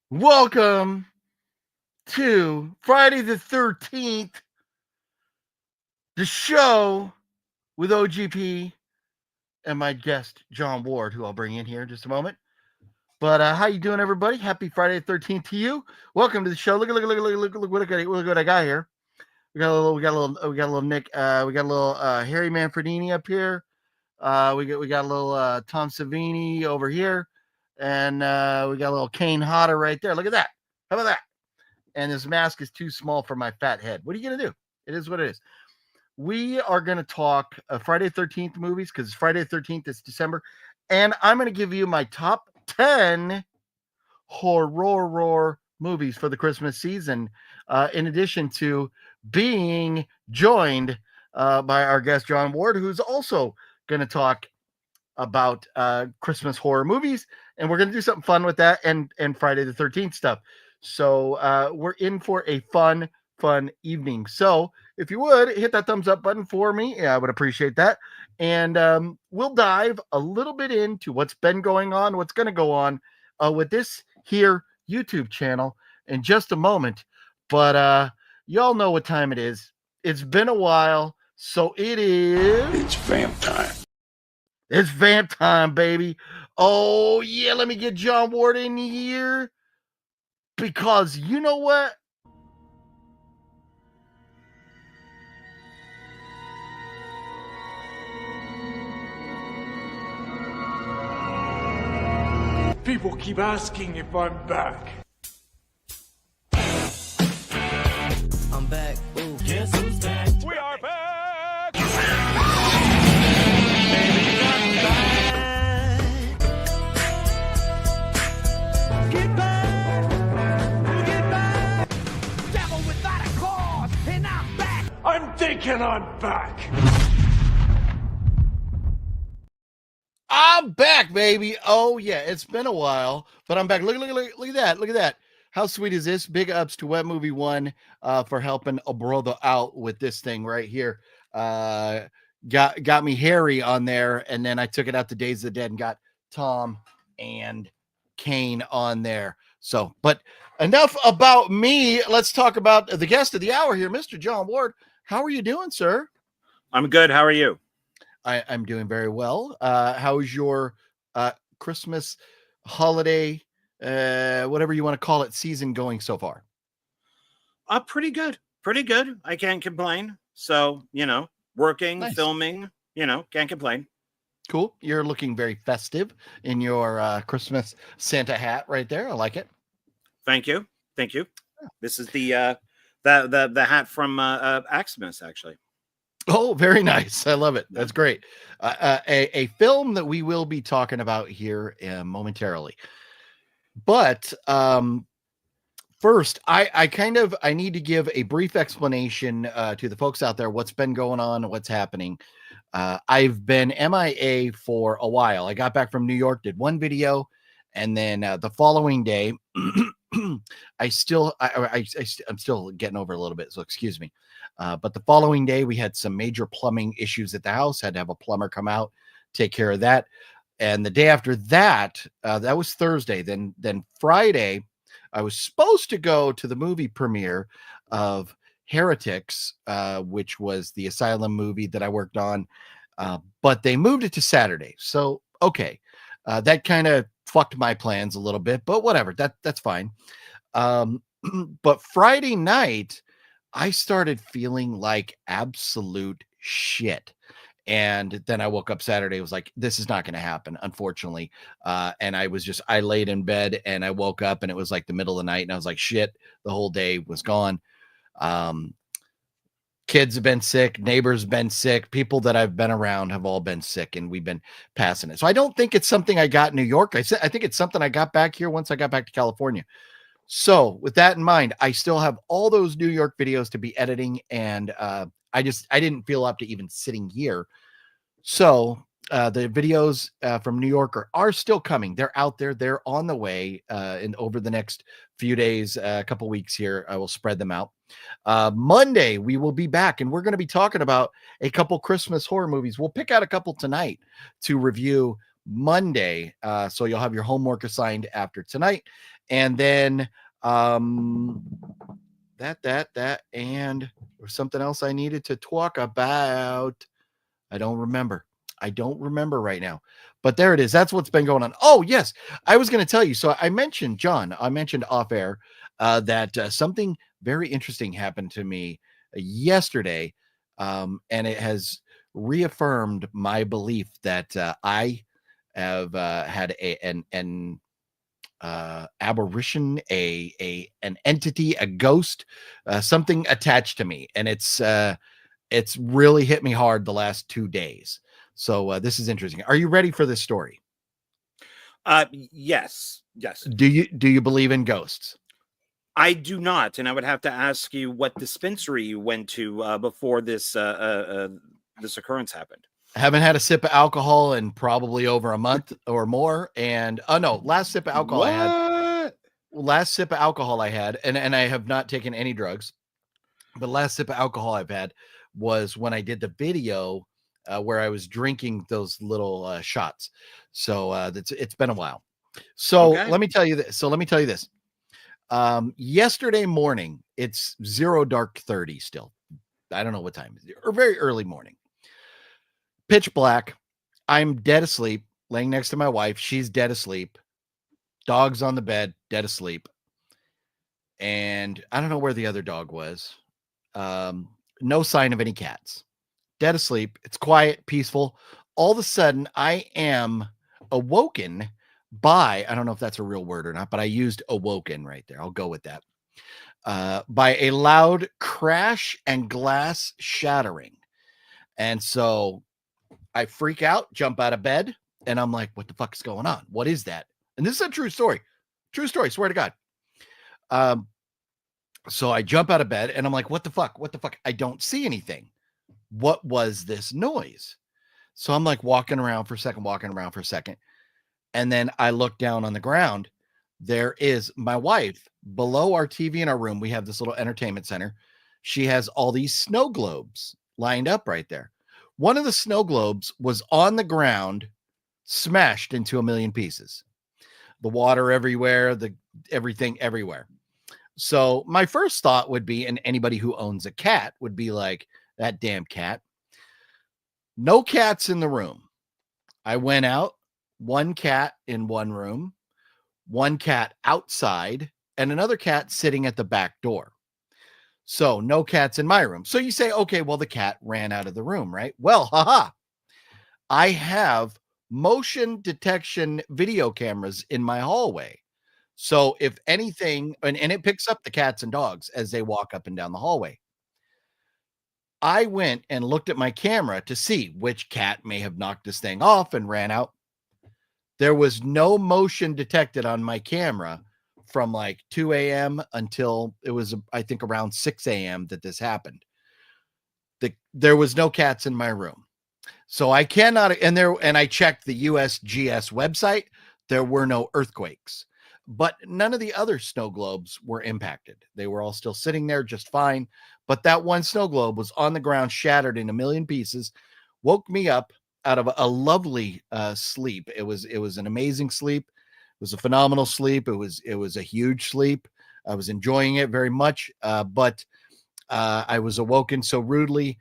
Welcome to Friday the 13th, the show with OGP and my guest, John Ward, who I'll bring in here in just a moment. But how you doing, everybody? Happy Friday the 13th to you. Welcome to the show. Look what I got here. We got a little Nick. We got a little Harry Manfredini up here. We got a little Tom Savini over here, and we got a little Kane Hodder right there. Look at that. How about that? And this mask is too small for my fat head. What are you going to do? It is what it is. We are going to talk Friday the 13th movies because Friday the 13th is December. And I'm going to give you my top 10 horror movies for the Christmas season, in addition to being joined by our guest, John Ward, who's also going to talk about Christmas horror movies. And we're going to do something fun with that and Friday the 13th stuff. So we're in for a fun evening. So if you would hit that thumbs up button for me, I would appreciate that. And we'll dive a little bit into what's been going on, what's going to go on with this here YouTube channel in just a moment. But y'all know what time it is. It's been a while, so it's vamp time. It's vamp time, baby. Oh yeah, let me get John Ward in here. Because you know what? People keep asking if I'm back. I'm back. Ooh. Guess who's back? We are back! Baby, I'm back. Get back. Get back. Devil without a cause, and I'm back. I'm thinking I'm back. I'm back, baby. Oh yeah, it's been a while, but I'm back. Look at that. Look at that. How sweet is this? Big ups to Web Movie One for helping a brother out with this thing right here. Got me Harry on there, and then I took it out to Days of the Dead and got Tom and Kane on there. So, but enough about me. Let's talk about the guest of the hour here, Mr. John Ward. How are you doing, sir? I'm good. How are you? I'm doing very well. How's your Christmas holiday, whatever you want to call it, season going so far? Pretty good. Pretty good. I can't complain. So, working, Nice. filming, can't complain. Cool. You're looking very festive in your Christmas Santa hat right there. I like it. Thank you. Thank you. This is the hat from Aximus, actually. Oh, very nice. I love it. That's great. A film that we will be talking about here momentarily. But first, I need to give a brief explanation to the folks out there what's been going on, what's happening. I've been MIA for a while. I got back from New York, did one video, and then the following day, I'm still getting over a little bit, so excuse me. But the following day, we had some major plumbing issues at the house. Had to have a plumber come out, take care of that. And the day after that, that was Thursday. Then Friday, I was supposed to go to the movie premiere of Heretics, which was the Asylum movie that I worked on. But they moved it to Saturday. So, okay. That kind of fucked my plans a little bit, but whatever. That's fine. But Friday night, I started feeling like absolute shit. And then I woke up Saturday, was like, this is not going to happen, unfortunately. And I laid in bed and I woke up and it was like the middle of the night and I was like, shit, the whole day was gone. Kids have been sick, neighbors have been sick, people that I've been around have all been sick, and we've been passing it. So I don't think it's something I got in New York. I think it's something I got back here once I got back to California. So with that in mind, I still have all those New York videos to be editing, and I didn't feel up to even sitting here. So the videos from New York are still coming. They're out there. They're on the way. And over the next few days, a couple weeks here, I will spread them out. Monday, we will be back, and we're going to be talking about a couple Christmas horror movies. We'll pick out a couple tonight to review, Monday. So you'll have your homework assigned after tonight. And then that and there was something else I needed to talk about. I don't remember right now, but there it is. That's what's been going on. Oh yes, I was going to tell you. So I mentioned off air that something very interesting happened to me yesterday, and it has reaffirmed my belief that I have had an aberration, an entity, a ghost, something attached to me, and it's really hit me hard the last 2 days. So this is interesting. Are you ready for this story? Yes. Do you believe in ghosts? I do not, and I would have to ask you what dispensary you went to before this this occurrence happened. I haven't had a sip of alcohol in probably over a month or more. And last sip of alcohol I had, and I have not taken any drugs. But last sip of alcohol I've had was when I did the video where I was drinking those little shots. So it's been a while. So let me tell you this. Yesterday morning, it's 0:30 still. I don't know what time it is, or very early morning. Pitch black. I'm dead asleep, laying next to my wife. She's dead asleep. Dog's on the bed, dead asleep. And I don't know where the other dog was. No sign of any cats. Dead asleep. It's quiet, peaceful. All of a sudden, I am awoken by, I don't know if that's a real word or not, but I used awoken right there. I'll go with that. By a loud crash and glass shattering. And so I freak out, jump out of bed, and I'm like, what the fuck is going on? What is that? And this is a true story. True story, swear to God. So I jump out of bed and I'm like, what the fuck? What the fuck? I don't see anything. What was this noise? So I'm like walking around for a second. And then I look down on the ground. There is my wife below our TV in our room. We have this little entertainment center. She has all these snow globes lined up right there. One of the snow globes was on the ground, smashed into a million pieces. The water everywhere, everything everywhere. So my first thought would be, and anybody who owns a cat would be like, that damn cat. No cats in the room. I went out, one cat in one room, one cat outside, and another cat sitting at the back door. So no cats in my room. So you say, okay, well, the cat ran out of the room, right? Well, haha. I have motion detection video cameras in my hallway. So if anything, and it picks up the cats and dogs as they walk up and down the hallway. I went and looked at my camera to see which cat may have knocked this thing off and ran out. There was no motion detected on my camera from like 2 a.m. until it was, I think, around 6 a.m. that this happened. There was no cats in my room. So I cannot, and I checked the USGS website. There were no earthquakes, but none of the other snow globes were impacted. They were all still sitting there just fine. But that one snow globe was on the ground, shattered in a million pieces, woke me up out of a lovely sleep. It was an amazing sleep. It was a phenomenal sleep. It was a huge sleep. I was enjoying it very much. But I was awoken so rudely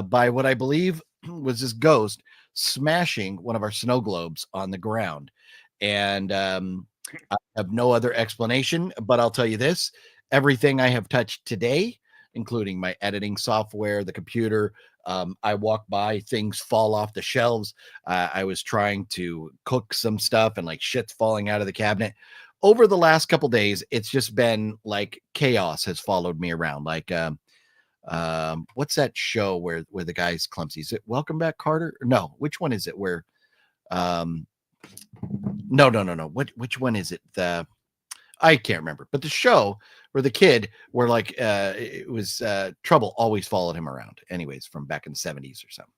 by what I believe was this ghost smashing one of our snow globes on the ground. And I have no other explanation, but I'll tell you this: everything I have touched today, including my editing software, the computer, I walk by, things fall off the shelves. I was trying to cook some stuff and like shit's falling out of the cabinet. Over the last couple days, it's just been like chaos has followed me around. Like, what's that show where the guy's clumsy? Is it Welcome Back, Carter? No, which one is it? Where, no. Which one is it? I can't remember, but the show where the kid where like it was trouble always followed him around, anyways, from back in the 70s or something.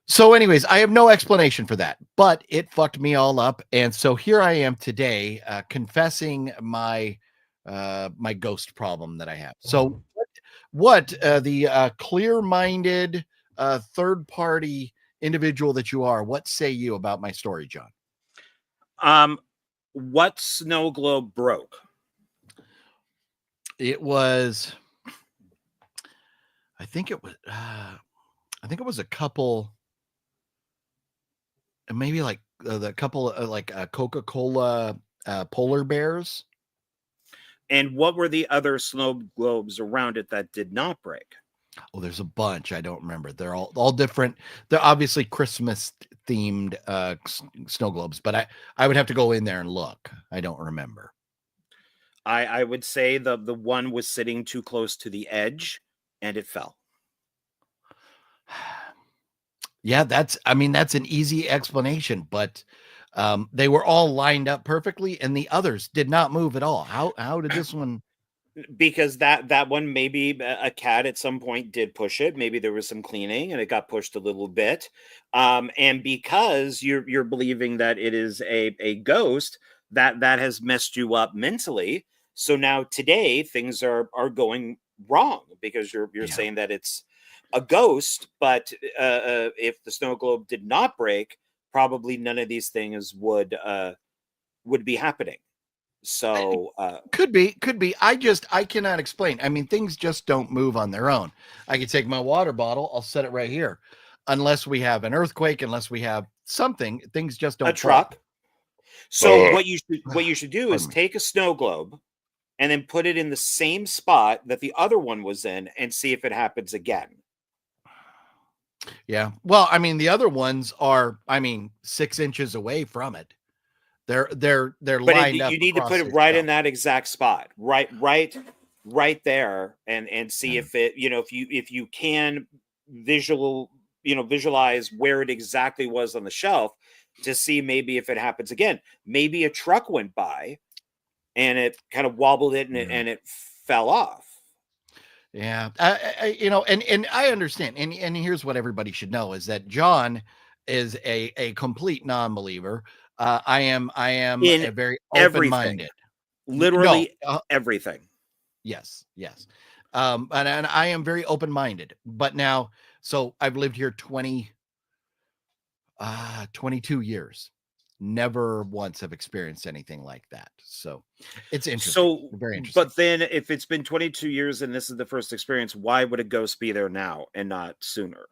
So anyways, I have no explanation for that, but it fucked me all up. And so here I am today confessing my my ghost problem that I have. So what the clear-minded third-party individual that you are, what say you about my story, John? What snow globe broke? It was, I think it was a couple, maybe like the couple of like Coca-Cola polar bears. And what were the other snow globes around it that did not break? Oh, there's a bunch. I don't remember. They're all different. They're obviously Christmas themed snow globes, but I would have to go in there and look. I don't remember. I would say the one was sitting too close to the edge and it fell. Yeah, that's an easy explanation, but they were all lined up perfectly and the others did not move at all. How did this one? Because that one, maybe a cat at some point did push it. Maybe there was some cleaning and it got pushed a little bit. And because you're believing that it is a ghost, that has messed you up mentally. So now today things are going wrong because you're saying that it's a ghost, but if the snow globe did not break, probably none of these things would be happening. So could be. I cannot explain. I mean, things just don't move on their own. I can take my water bottle, I'll set it right here. Unless we have an earthquake, unless we have something, things just don't. A truck. So what you should do is take a snow globe and then put it in the same spot that the other one was in and see if it happens again. Yeah. Well, I mean, the other ones are, 6 inches away from it. They're lined up. You need to put it right in that exact spot, right there, and see if it, if you can visualize where it exactly was on the shelf to see maybe if it happens again. Maybe a truck went by and it kind of wobbled it and it fell off. Yeah. And I understand. And here's what everybody should know is that John is a complete non-believer. I am In a very everything. open-minded. Literally everything. Yes. And I am very open-minded. But now, so I've lived here 22 years. Never once have experienced anything like that. So it's interesting. So very interesting. But then if it's been 22 years and this is the first experience, why would a ghost be there now and not sooner?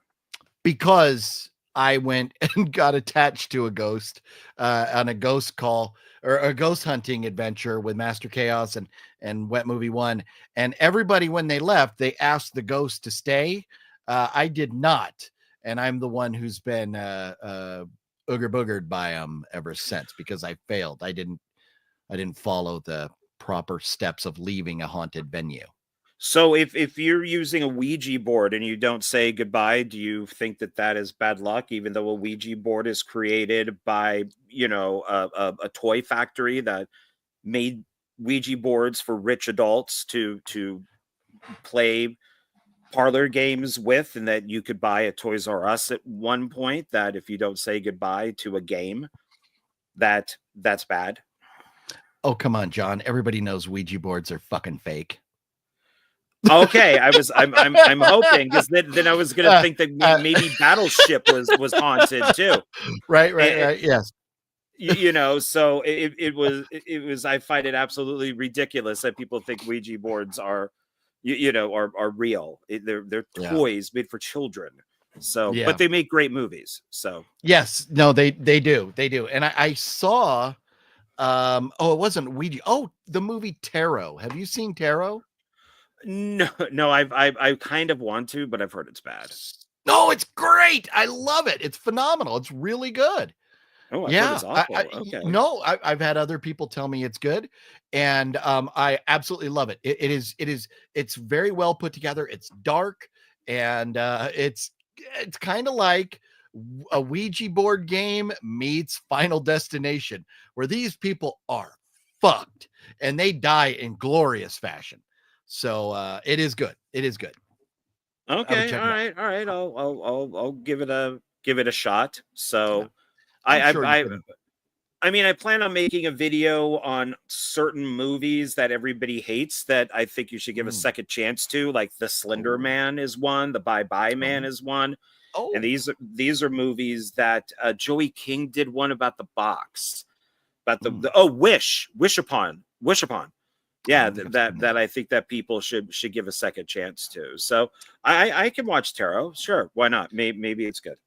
Because I went and got attached to a ghost on a ghost call or a ghost hunting adventure with Master Chaos and Wet Movie 1. And everybody, when they left, they asked the ghost to stay. I did not. And I'm the one who's been ooger boogered by them ever since because I failed. I didn't follow the proper steps of leaving a haunted venue. So if you're using a Ouija board and you don't say goodbye, do you think that is bad luck, even though a Ouija board is created by, a toy factory that made Ouija boards for rich adults to play parlor games with, and that you could buy at Toys R Us at one point, that if you don't say goodbye to a game, that's bad? Oh, come on, John. Everybody knows Ouija boards are fucking fake. Okay, I'm hoping, because then I was gonna think that maybe Battleship was haunted too. Right. Yes. So it was. I find it absolutely ridiculous that people think Ouija boards are real. They're toys made for children. So, but they make great movies. So yes, no, they do, and I saw. It wasn't Ouija. Oh, the movie Tarot. Have you seen Tarot? No, I kind of want to, but I've heard it's bad. No, it's great. I love it. It's phenomenal. It's really good. Oh, I've heard it's awful. Okay. No, I've had other people tell me it's good, and I absolutely love it. It's very well put together. It's dark, and it's kind of like a Ouija board game meets Final Destination, where these people are fucked and they die in glorious fashion. So it is good. It is good. Okay. All right. I'll give it a shot. So yeah. I plan on making a video on certain movies that everybody hates that I think you should give a second chance to. Like The Slender Man is one, The Bye Bye Man is one. Oh, And these are movies that Joey King did one about the box, about the wish upon. Yeah, that I think that people should give a second chance to. So I can watch Tarot. Sure, why not? Maybe it's good.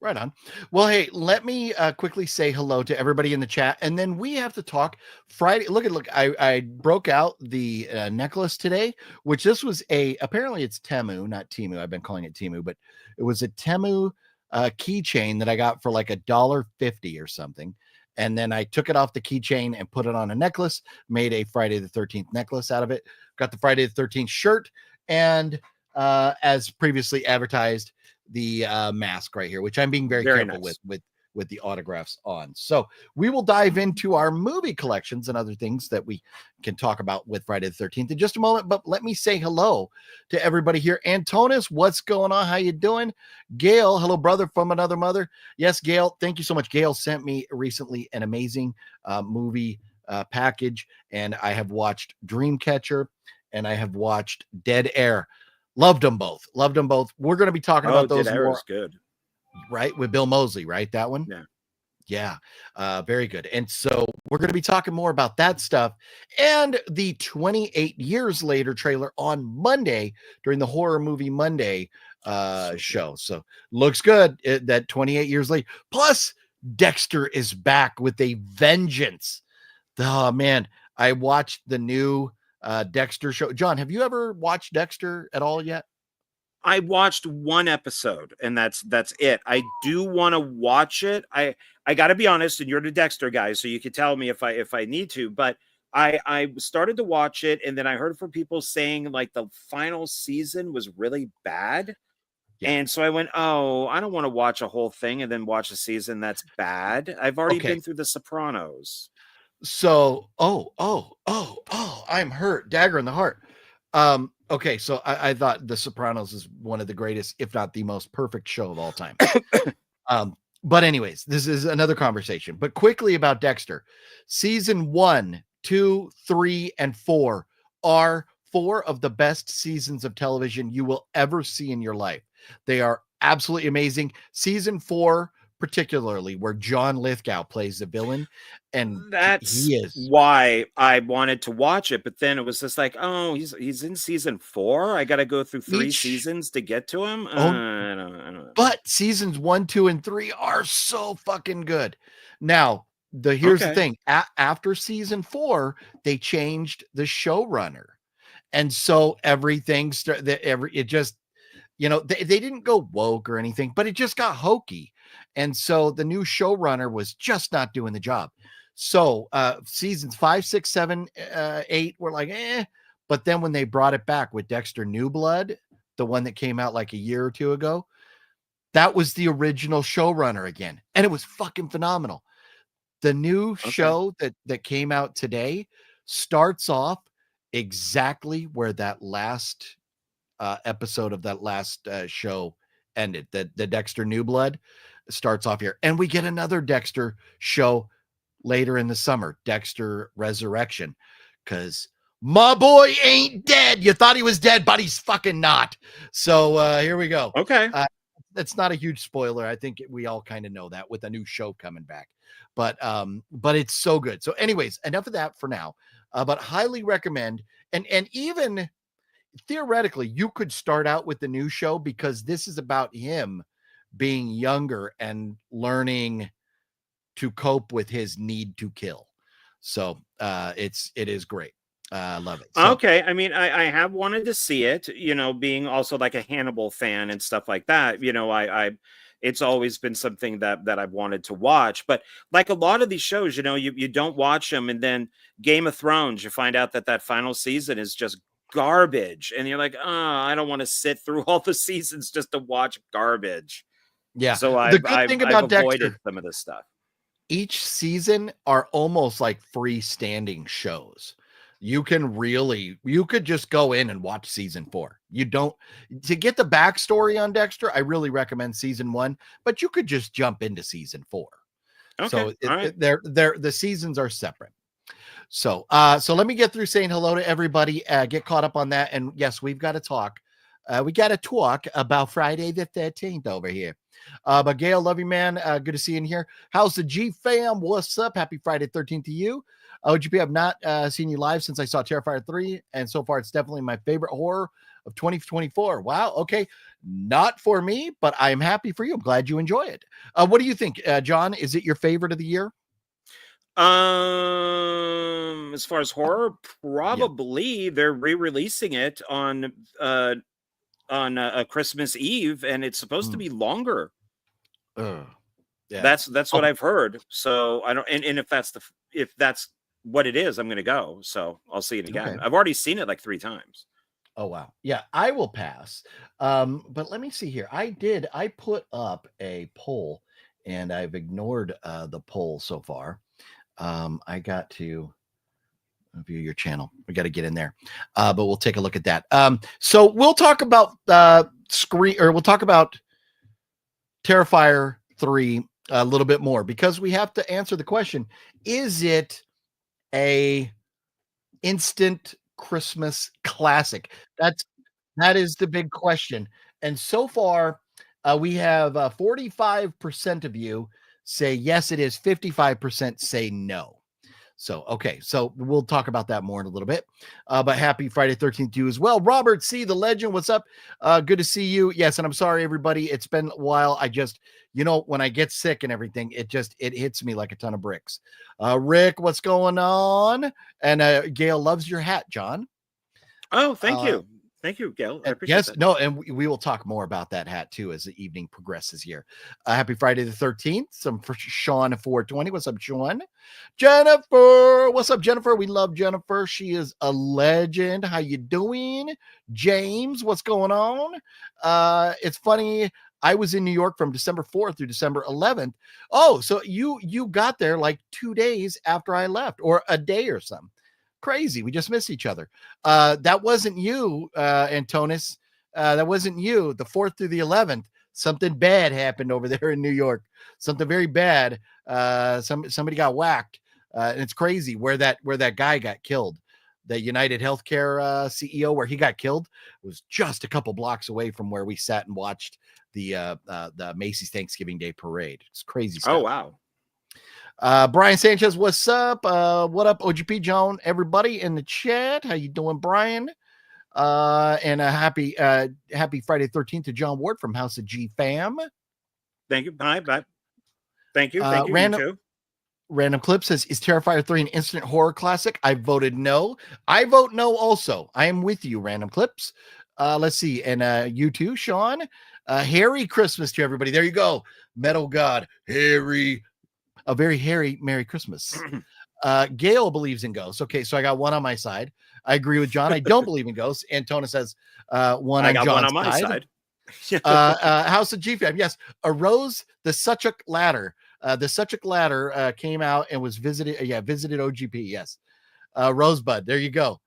right on. Well, hey, let me quickly say hello to everybody in the chat, and then we have to talk Friday. Look, I broke out the necklace today, which this was apparently it's Temu, not Timu. I've been calling it Timu, but it was a Temu keychain that I got for like $1.50 or something. And then I took it off the keychain and put it on a necklace, made a Friday the 13th necklace out of it, got the Friday the 13th shirt, and as previously advertised, the mask right here, which I'm being very careful nice. with the autographs on. So we will dive into our movie collections and other things that we can talk about with Friday the 13th in just a moment. But let me say hello to everybody here. Antonis, what's going on? How you doing? Gale, hello, brother from another mother. Yes, Gale, thank you so much. Gale sent me recently an amazing movie package, and I have watched Dreamcatcher and I have watched Dead Air. Loved them both. We're going to be talking about those Dead Air more. is good. Right, with Bill Moseley, right? That one? Yeah. Very good. And so we're going to be talking more about that stuff and the 28 years later trailer on Monday during the Horror Movie Monday show. So looks good that 28 years later. Plus, Dexter is back with a vengeance. Oh, man. I watched the new Dexter show. John, have you ever watched Dexter at all yet? I watched one episode and that's it. I do want to watch it. I got to be honest, and you're the Dexter guy, so you can tell me if I need to, but I started to watch it and then I heard from people saying like the final season was really bad. Yeah. And so I went, oh, I don't want to watch a whole thing and then watch a season that's bad. I've already been through The Sopranos. So, I'm hurt. Dagger in the heart. Okay, so I thought The Sopranos is one of the greatest, if not the most perfect show of all time. But anyways, this is another conversation. But quickly about Dexter. Season 1, 2, 3, and 4 are 4 of the best seasons of television you will ever see in your life. They are absolutely amazing. Season 4, particularly, where John Lithgow plays the villain, and that's why I wanted to watch it. But then it was just like, oh, he's in season 4. I got to go through 3 seasons to get to him. I don't know. But seasons 1, 2, and 3 are so fucking good. Now, here's the thing: after season 4, they changed the showrunner, and so everything it just, they didn't go woke or anything, but it just got hokey. And so the new showrunner was just not doing the job. So seasons 5, 6, 7, 8 were like, but then when they brought it back with Dexter New Blood, the one that came out like a year or two ago, that was the original showrunner again. And it was fucking phenomenal. The new show that came out today starts off exactly where that last episode of that last show ended. The Dexter New Blood starts off here, and we get another Dexter show later in the summer, Dexter Resurrection, because my boy ain't dead. You thought he was dead, but he's fucking not. So here we go. That's not a huge spoiler. I think we all kind of know that with a new show coming back, but it's so good. So anyways, enough of that for now, but highly recommend. And even theoretically, you could start out with the new show because this is about him being younger and learning to cope with his need to kill. So it is great. Love it. So, I mean, I have wanted to see it, being also like a Hannibal fan and stuff like that. It's always been something that I've wanted to watch, but like a lot of these shows, you don't watch them. And then Game of Thrones, you find out that final season is just garbage. And you're like, oh, I don't want to sit through all the seasons just to watch garbage. Yeah. So the good thing about avoided Dexter, some of this stuff. Each season are almost like freestanding shows. You could just go in and watch season 4. To get the backstory on Dexter, I really recommend season 1, but you could just jump into season 4. So the seasons are separate. So let me get through saying hello to everybody, get caught up on that. And yes, we've got to talk We got to talk about Friday the 13th over here. But Gale, love you, man. Good to see you in here. How's the G fam? What's up? Happy Friday 13th to you. OGP, I've not seen you live since I saw Terrifier 3, and so far it's definitely my favorite horror of 2024. Wow. Okay. Not for me, but I'm happy for you. I'm glad you enjoy it. What do you think, John? Is it your favorite of the year? As far as horror, probably they're re-releasing it on Christmas Eve, and it's supposed to be longer. Yeah. That's what I've heard. So I don't, and if that's what it is, I'm gonna go. So I'll see it again. Okay. I've already seen it like 3 times. Oh wow. Yeah, I will pass. But let me see here. I put up a poll and I've ignored the poll so far. I got to view your channel. We got to get in there. But we'll take a look at that. So we'll talk about we'll talk about Terrifier 3 a little bit more because we have to answer the question, is it a instant Christmas classic? That is the big question. And so far, we have 45% of you say yes, it is. 55% say no. So, okay. So we'll talk about that more in a little bit. But happy Friday 13th to you as well. Robert C. the legend. What's up? Good to see you. Yes. And I'm sorry, everybody. It's been a while. I just, when I get sick and everything, it hits me like a ton of bricks. Rick, what's going on? And Gale loves your hat, John. Oh, thank you. Thank you, Gale. I appreciate yes, that. no, and we will talk more about that hat too as the evening progresses here. Happy Friday the 13th. Some for Sean 420. What's up, Sean? Jennifer, what's up, Jennifer? We love Jennifer. She is a legend. How you doing? James, what's going on? It's funny. I was in New York from December 4th through December 11th. Oh, so you got there like 2 days after I left, or a day or something. Crazy. We just missed each other. That wasn't you, Antonis. That wasn't you. The 4th through the 11th, something bad happened over there in New York. Something very bad. Somebody got whacked. And it's crazy where that guy got killed. The United Healthcare CEO, where he got killed, was just a couple blocks away from where we sat and watched the Macy's Thanksgiving Day parade. It's crazy stuff. Oh, wow. Brian Sanchez, what's up? What up, OGP Joan? Everybody in the chat, how you doing, Brian? And a happy Friday 13th to John Ward from House of G Fam. Thank you. Bye. Thank you. Thank you. Random, you too. Random Clip says, is Terrifier 3 an instant horror classic? I voted no. I vote no also. I am with you, Random Clips. Let's see. And you too, Sean. Harry Christmas to everybody. There you go. Metal God. Harry. A very hairy Merry Christmas. Gale believes in ghosts. Okay, so I got one on my side. I agree with John. I don't believe in ghosts. Antonis says one on John's one on my side. House of GFAM. Yes, arose the Suchuk ladder. The Suchuk ladder came out and was visited. Visited OGP. Yes. Rosebud. There you go.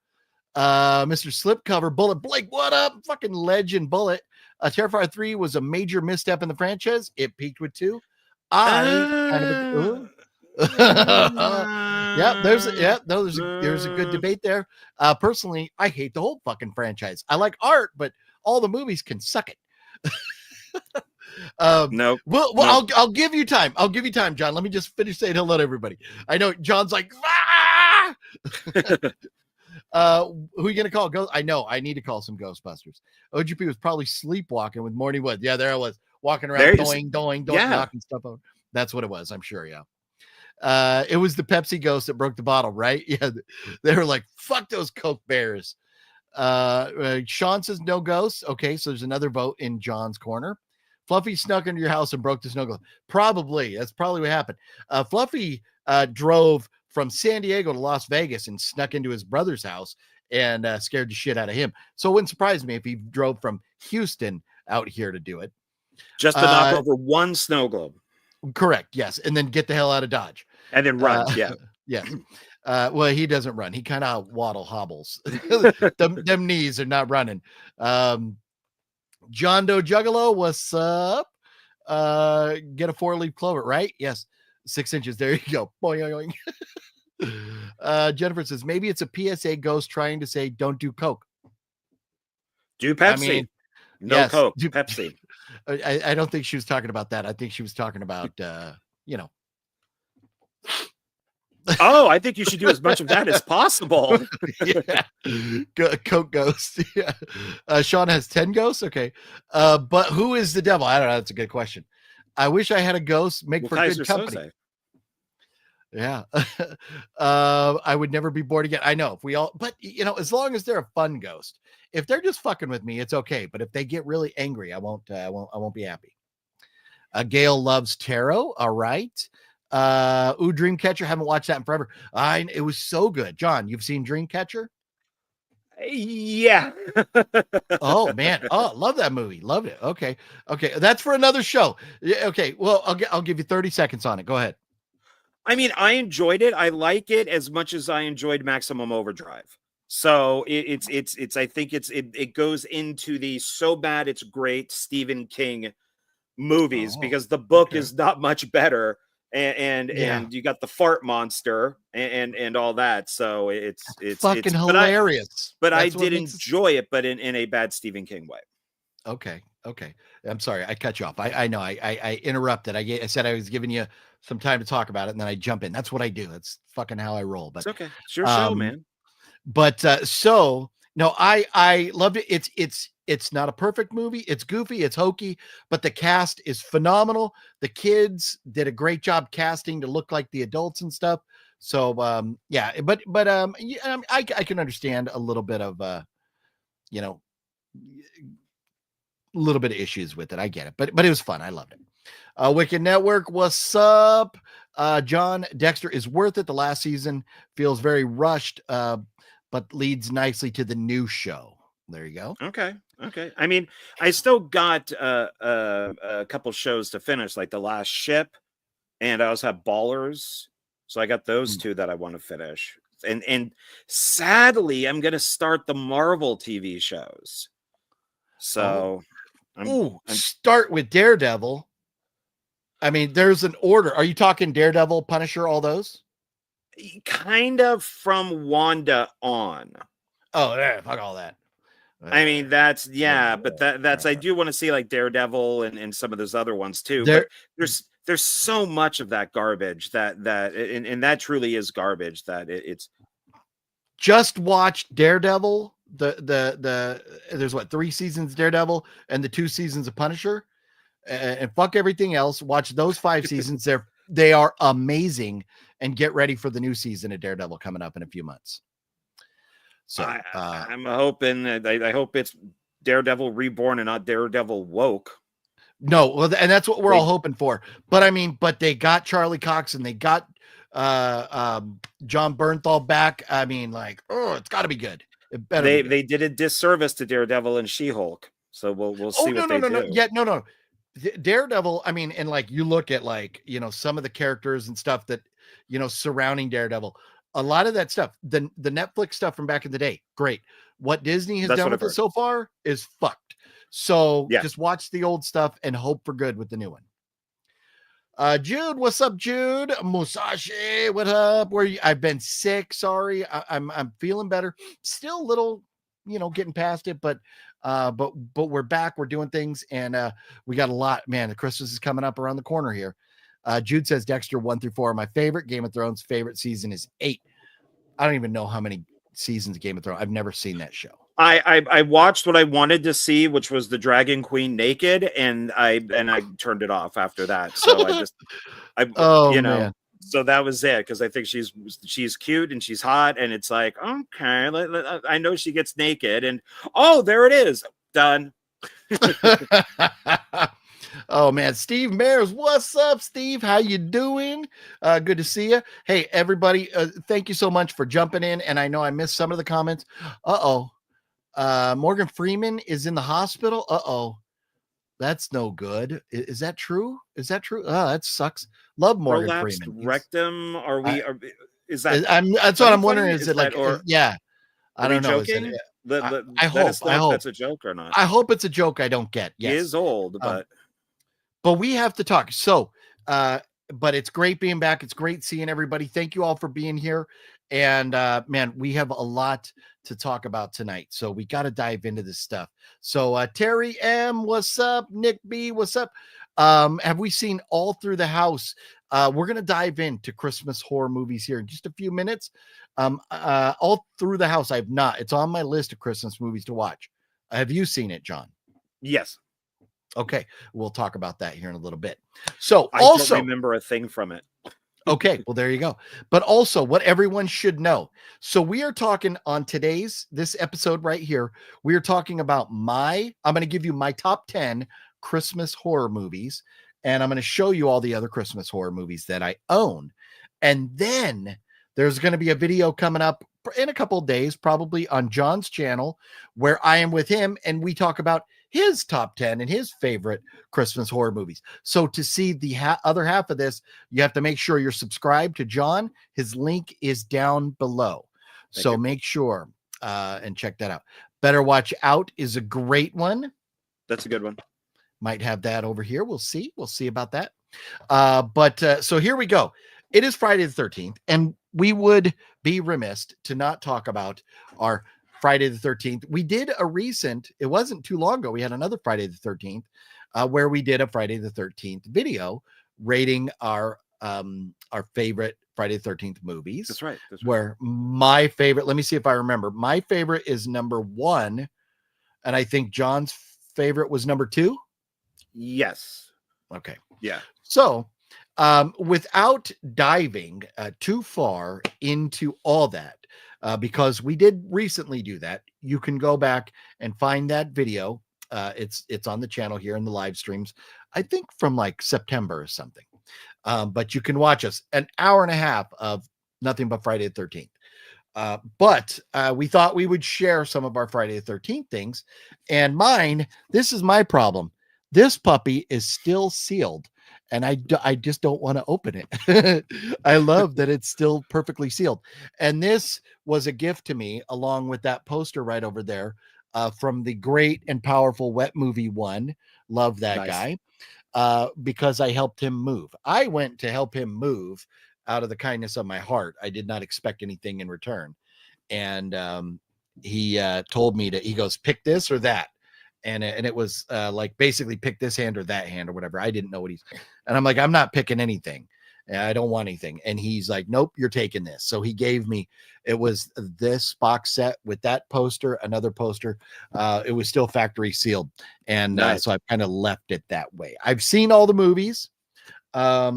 Mr. Slipcover, Bulleit Blake. What up? Fucking legend Bulleit. Terrifier 3 was a major misstep in the franchise. It peaked with 2. There's a good debate there. Personally, I hate the whole fucking franchise. I like art, but all the movies can suck it. No. Well, I'll give you time. I'll give you time, John. Let me just finish saying hello to everybody. I know John's like, who are you gonna call? I know I need to call some Ghostbusters. OGP was probably sleepwalking with Morning Wood. Yeah, there I was. Walking around, doing, knocking stuff over. That's what it was, I'm sure. Yeah. It was the Pepsi ghost that broke the bottle, right? Yeah. They were like, fuck those Coke bears. Sean says no ghosts. Okay, so there's another vote in John's corner. Fluffy snuck into your house and broke the snow globe. Probably. That's probably what happened. Fluffy drove from San Diego to Las Vegas and snuck into his brother's house and scared the shit out of him. So it wouldn't surprise me if he drove from Houston out here to do it. Just to knock over one snow globe. Correct. Yes. And then get the hell out of Dodge. And then run. Yeah. Yes. Well, he doesn't run. He kind of hobbles. them knees are not running. John Doe Juggalo, what's up? Get a 4-leaf clover, right? Yes. 6 inches. There you go. Boing, boing. Jennifer says, maybe it's a PSA ghost trying to say, don't do Coke. Do Pepsi. No Yes. Coke, Pepsi. I don't think she was talking about that. I think she was talking about, you know. Oh, I think you should do as much of that as possible. Yeah. Coke ghost. Yeah. Sean has 10 ghosts. Okay. But who is the devil? I don't know. That's a good question. I wish I had a ghost. Make for Kaiser good company. Soze. Yeah. I would never be bored again. I know if we all, but you know, as long as they're a fun ghost, if they're just fucking with me, it's okay. But if they get really angry, I won't be happy. Gale loves tarot. All right. Dreamcatcher. Haven't watched that in forever. It was so good. John, you've seen Dreamcatcher? Yeah. Oh man. Oh, love that movie. Loved it. Okay. That's for another show. Yeah, okay. Well, I'll give you 30 seconds on it. Go ahead. I mean, I enjoyed it. I like it as much as I enjoyed Maximum Overdrive. So I think it goes into the so bad it's great Stephen King movies because the book is not much better, and you got the fart monster and all that. So it's fucking hilarious. But I did enjoy it, but in a bad Stephen King way. Okay. I'm sorry. I cut you off. I know I interrupted. I said I was giving you some time to talk about it, and then I jump in. That's what I do. That's fucking how I roll. But it's okay. It's your show, man. But so no, I loved it. It's not a perfect movie. It's goofy. It's hokey, but the cast is phenomenal. The kids did a great job casting to look like the adults and stuff. So yeah, but I can understand a little bit of you know, a little bit of issues with it. I get it, but it was fun. I loved it. Wicked Network, what's up? John, Dexter is worth it. The last season feels very rushed, but leads nicely to the new show. There you go. Okay. I mean, I still got a couple shows to finish, like The Last Ship, and I also have Ballers. So I got those two that I want to finish. And sadly, I'm going to start the Marvel TV shows. So start with Daredevil. I mean, there's an order. Are you talking Daredevil, Punisher, all those? Kind of from Wanda on. Oh, yeah, fuck all that. I mean, that's I do want to see like Daredevil and some of those other ones too. But there's so much of that garbage that that truly is garbage that it's just watch Daredevil. There's 3 seasons of Daredevil and the 2 seasons of Punisher, and fuck everything else. Watch those 5 seasons. They are amazing, and get ready for the new season of Daredevil coming up in a few months. So I'm hoping I hope it's Daredevil Reborn and not Daredevil Woke. No, well, and that's what we're all hoping for. But I mean, they got Charlie Cox and they got John Bernthal back. I mean, like, it's got to be good. It better. They did a disservice to Daredevil and She-Hulk. So we'll see what they do. No. Yeah, no. Daredevil. I mean, and like you look at like some of the characters and stuff that surrounding Daredevil. A lot of that stuff, the Netflix stuff from back in the day, great. What Disney has done with it so far is fucked. So just watch the old stuff and hope for good with the new one. Jude, what's up, Jude? Musashi, what up? I've been sick. Sorry, I'm feeling better. Still a little, getting past it, but we're back. We're doing things, and we got a lot. Man, the Christmas is coming up around the corner here. Jude says Dexter 1 through 4 are my favorite. Game of Thrones favorite season is 8. I don't even know how many seasons of Game of Thrones. I've never seen that show. I watched what I wanted to see, which was the Dragon Queen naked, and I turned it off after that. So man. So that was it, because I think she's cute and she's hot, and it's like, okay, I know she gets naked, and there it is, done. Oh man, Steve Mares, what's up, Steve? How you doing? Good to see you. Hey, everybody, thank you so much for jumping in. And I know I missed some of the comments. Morgan Freeman is in the hospital. That's no good. Is that true? Oh, that sucks. Love Morgan Prolapsed Freeman. Rectum. Is that? That's what I'm wondering. Is it like? Yeah, I don't know. Joking? I hope that's a joke or not. I hope it's a joke I don't get. Yes. He is old, but we have to talk. So, but it's great being back. It's great seeing everybody. Thank you all for being here. And man, we have a lot to talk about tonight, so we got to dive into this stuff. So Terry M, what's up? Nick B, what's up? Have we seen all through the house? We're gonna dive into Christmas horror movies here in just a few minutes. All through the house, I've not. It's on my list of Christmas movies to watch. Have you seen it, John? Yes. Okay, we'll talk about that here in a little bit. So I also don't remember a thing from it. okay, well, there you go. But also, what everyone should know. So, we are talking on this episode right here. We are talking about I'm going to give you my top 10 Christmas horror movies, and I'm going to show you all the other Christmas horror movies that I own. And then there's going to be a video coming up in a couple of days, probably on John's channel, where I am with him and we talk about his top 10 and his favorite Christmas horror movies. So to see the other half of this, you have to make sure you're subscribed to John. His link is down below. So make sure and check that out. Better Watch Out is a great one. That's a good one. Might have that over here. We'll see. We'll see about that. So here we go. It is Friday the 13th, and we would be remiss to not talk about our Friday the 13th. We did it wasn't too long ago. We had another Friday the 13th where we did a Friday the 13th video rating our favorite Friday the 13th movies. That's right. Where my favorite, let me see if I remember. My favorite is number 1. And I think John's favorite was number 2. Yes. Okay. Yeah. So without diving too far into all that, because we did recently do that, you can go back and find that video. It's on the channel here in the live streams, I think from like September or something. But you can watch us an hour and a half of nothing but Friday the 13th. But we thought we would share some of our Friday the 13th things. And this is my problem. This puppy is still sealed. And I just don't want to open it. I love that it's still perfectly sealed. And this was a gift to me, along with that poster right over there from the great and powerful Wet Movie 1. Love that guy. Because I helped him move. I went to help him move out of the kindness of my heart. I did not expect anything in return. And he told me he goes, pick this or that. And it was like basically pick this hand or that hand or whatever. I didn't know and I'm like, I'm not picking anything. I don't want anything. And he's like, nope, you're taking this. So he gave me, it was this box set with that poster, another poster. It was still factory sealed. And so I kind of left it that way. I've seen all the movies. I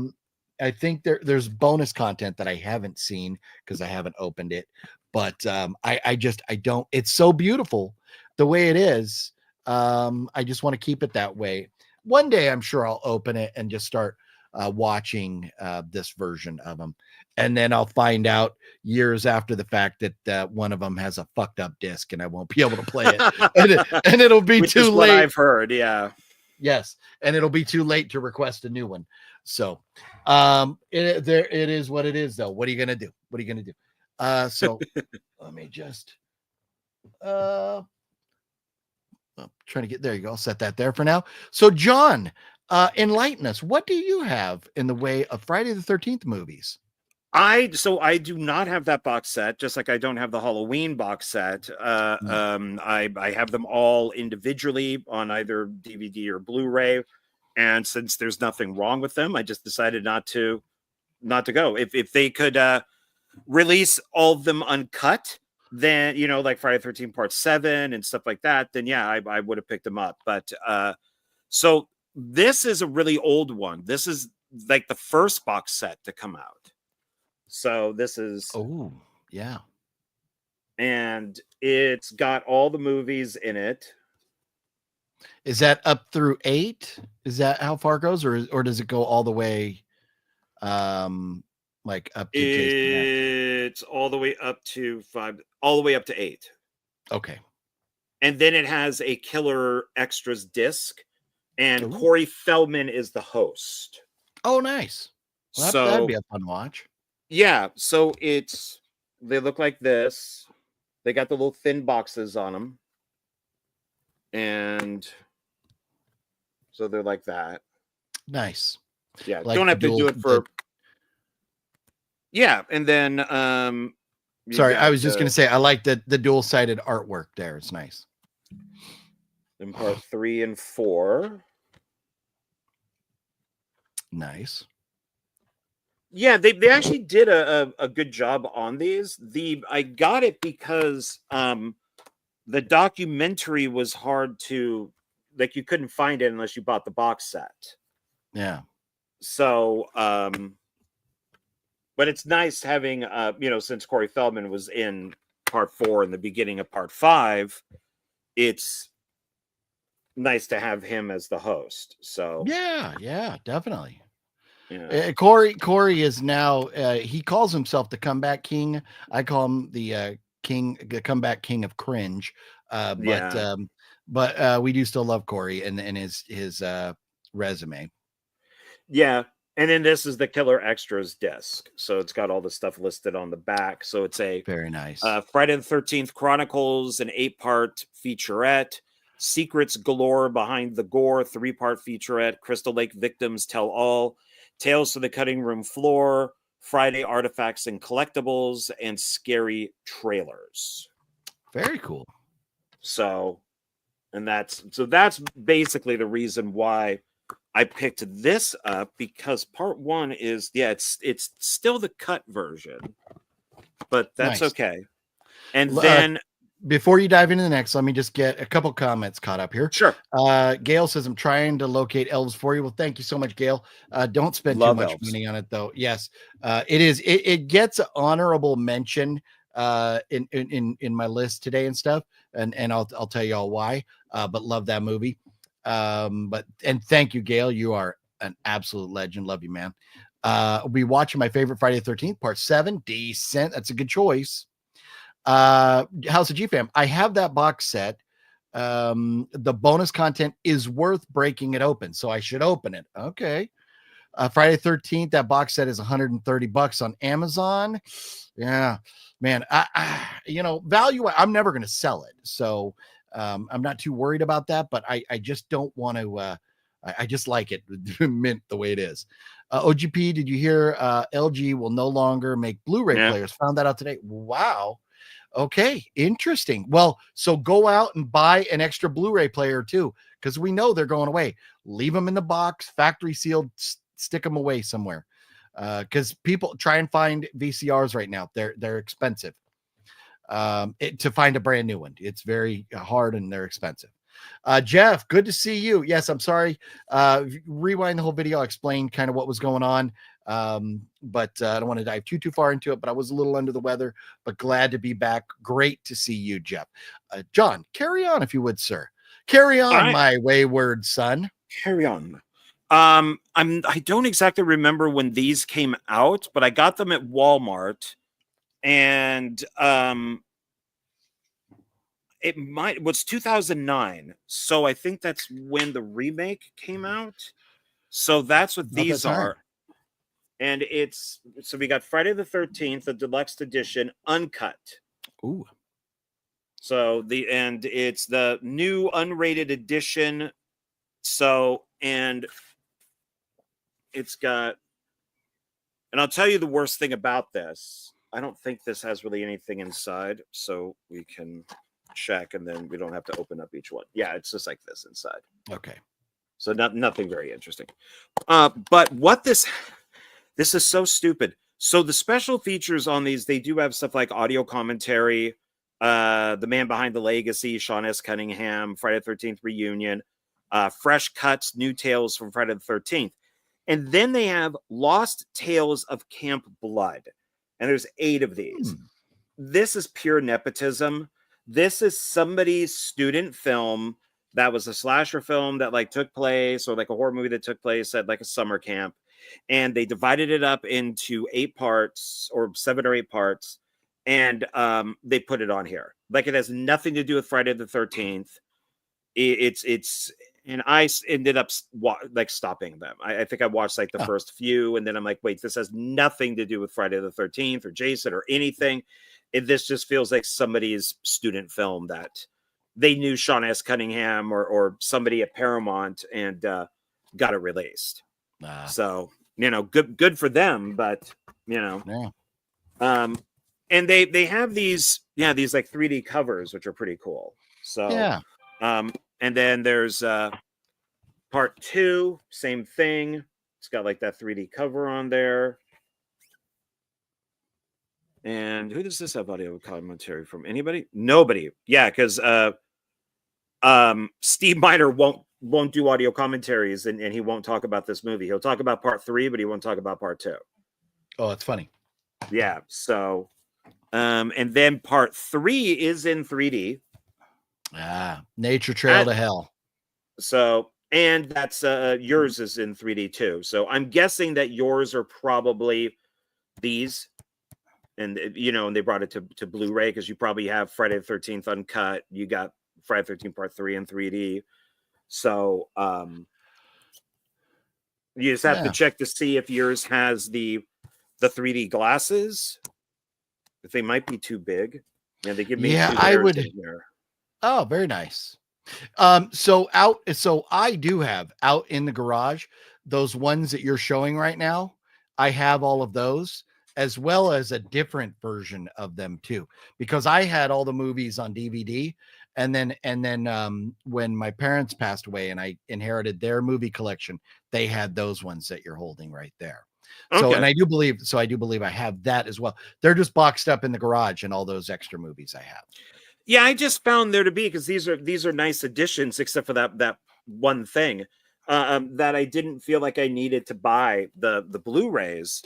think there's bonus content that I haven't seen because I haven't opened it. But I don't, it's so beautiful the way it is. I just want to keep it that way. One day, I'm sure I'll open it and just start watching this version of them. And then I'll find out years after the fact that one of them has a fucked up disc and I won't be able to play it. and it'll be Which too is what late. I've heard. Yeah. Yes. And it'll be too late to request a new one. So it is what it is, though. What are you going to do? What are you going to do? So let me just I'm trying to get there. You go. I'll set that there for now. So, John, enlighten us. What do you have in the way of Friday the 13th movies? I do not have that box set, just like I don't have the Halloween box set. I have them all individually on either DVD or Blu-ray. And since there's nothing wrong with them, I just decided not to go. If they could release all of them uncut, then, like Friday the 13th Part 7 and stuff like that, then yeah, I would have picked them up. But so this is a really old one. This is like the first box set to come out. So this is, oh yeah, and it's got all the movies in it. Is that up through 8? Is that how far it goes, or does it go all the way like up to it's all the way up to 5, all the way up to 8. Okay. And then it has a killer extras disc, and Ooh. Corey Feldman is the host. Oh, nice. Well, that'd be a fun watch. Yeah. So they look like this. They got the little thin boxes on them. And so they're like that. Nice. Yeah. Like don't have to do it for. Yeah. And then Sorry, I was just going to say I like the dual-sided artwork there. It's nice. In part 3 and 4. Nice. Yeah, they actually did a good job on these. I got it because the documentary was hard to, like, you couldn't find it unless you bought the box set. Yeah. So but it's nice having since Corey Feldman was in part 4 and the beginning of part 5, it's nice to have him as the host. So yeah, definitely. Yeah. Corey is now he calls himself the comeback king. I call him the comeback king of cringe. But we do still love Corey and his resume. Yeah. And then this is the Killer Extras disc. So it's got all the stuff listed on the back. So it's a very nice Friday the 13th Chronicles, an 8-part featurette, Secrets Galore Behind the Gore, 3-part featurette, Crystal Lake Victims Tell All, Tales to the Cutting Room Floor, Friday Artifacts and Collectibles, and Scary Trailers. Very cool. So that's basically the reason why I picked this up, because part 1 is it's still the cut version, but that's nice. okay. And then before you dive into the next, let me just get a couple comments caught up here. Sure. Gale says, I'm trying to locate elves for you. Well, thank you so much, Gale. Don't spend too much money on it, though. Yes, it gets honorable mention in my list today and stuff. And I'll tell you all why, but love that movie. And thank you, Gale. You are an absolute legend. Love you, man. I'll be watching my favorite Friday the 13th, part 7, Descent. That's a good choice. House of G fam, I have that box set. The bonus content is worth breaking it open, so I should open it. Okay. Friday 13th, that box set is $130 on Amazon. Yeah, man. I value, I'm never going to sell it, so I'm not too worried about that, but I just don't want to I just like it mint the way it is. OGP, did you hear LG will no longer make Blu-ray players? Found that out today. Wow. Okay, interesting. Well, so go out and buy an extra Blu-ray player too, because we know they're going away. Leave them in the box, factory sealed, stick them away somewhere. Because people try and find VCRs right now. They're expensive. To find a brand new one, it's very hard and they're expensive. Jeff, good to see you. Yes, I'm sorry. Rewind the whole video. I'll explain kind of what was going on. But I don't want to dive too far into it, but I was a little under the weather, but glad to be back. Great to see you, Jeff. John, carry on if you would, sir. Carry on, my wayward son. Carry on. I don't exactly remember when these came out, but I got them at Walmart, and it was 2009. So I think that's when the remake came out. So that's what these are. And so we got Friday the 13th, the deluxe edition, uncut. Ooh. So it's the new unrated edition. So, and it's got, and I'll tell you the worst thing about this. I don't think this has really anything inside, so we can check and then we don't have to open up each one. Yeah, it's just like this inside. Okay. So nothing very interesting. But what this is so stupid. So the special features on these, they do have stuff like audio commentary, The Man Behind the Legacy, Sean S. Cunningham, Friday the 13th reunion, fresh cuts, new tales from Friday the 13th. And then they have Lost Tales of Camp Blood. And there's 8 of these. This is pure nepotism. This is somebody's student film that was a slasher film that like took place, or like a horror movie that took place at like a summer camp. And they divided it up into 8 parts or 7 or 8 parts. And they put it on here. Like it has nothing to do with Friday the 13th. And I ended up like stopping them. I think I watched like the first few, and then I'm like, wait, this has nothing to do with Friday the 13th or Jason or anything. This just feels like somebody's student film that they knew Sean S. Cunningham or somebody at Paramount and got it released. So, good for them, but and they have these like 3D covers, which are pretty cool. So Yeah. and then there's part 2, same thing. It's got like that 3D cover on there. And who does this have audio commentary from? Anybody? Nobody. Yeah, because Steve Miner won't do audio commentaries, and he won't talk about this movie. He'll talk about part 3, but he won't talk about part 2. Oh, it's funny. Yeah. So and then part 3 is in 3D. Nature Trail to Hell. So, and that's yours is in 3D too. So I'm guessing that yours are probably these. And and they brought it to Blu-ray because you probably have Friday the 13th uncut. You got Friday the 13th Part 3 in 3D. So you just have to check to see if yours has the 3D glasses. If they might be too big. Yeah, they give me I would. There. Oh, very nice. So I do have out in the garage those ones that you're showing right now. I have all of those, as well as a different version of them too, because I had all the movies on DVD, and then when my parents passed away and I inherited their movie collection, they had those ones that you're holding right there. Okay. So, and I do believe I have that as well. They're just boxed up in the garage and all those extra movies I have. Yeah, I just found there to be, because these are nice additions, except for that one thing that I didn't feel like I needed to buy the Blu-rays.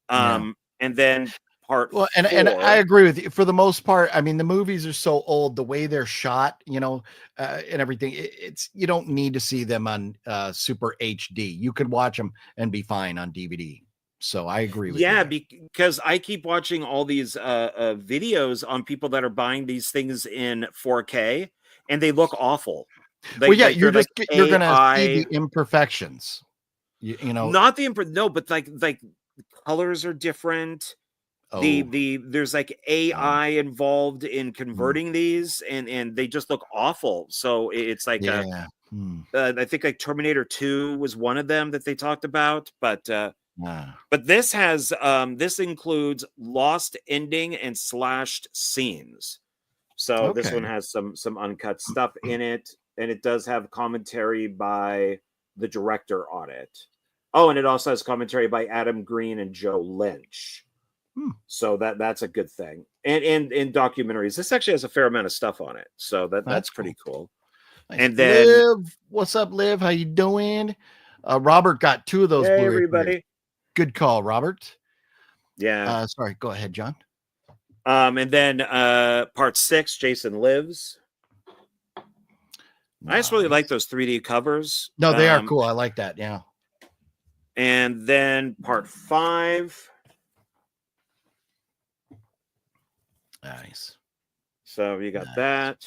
And then part 4. And I agree with you for the most part. I mean, the movies are so old, the way they're shot, and everything. It's you don't need to see them on super HD. You could watch them and be fine on DVD. So I agree with you. Yeah, because I keep watching all these videos on people that are buying these things in 4K, and they look awful. You're going to see the imperfections. Not the but like colors are different. There's like AI involved in converting these, and they just look awful. So it's like I think like Terminator 2 was one of them that they talked about, but this has this includes lost ending and slashed scenes. So this one has some uncut stuff in it, and it does have commentary by the director on it. Oh, and it also has commentary by Adam Green and Joe Lynch. So that's a good thing. And in documentaries, this actually has a fair amount of stuff on it. So that's pretty cool. Nice. And then Liv, what's up, Liv? How you doing? Robert got 2 of those. Hey, everybody. Good call, Robert. Yeah. Sorry. Go ahead, John. And then part 6, Jason Lives. Nice. I just really like those 3D covers. No, they are cool. I like that. Yeah. And then part 5. Nice. So you got that.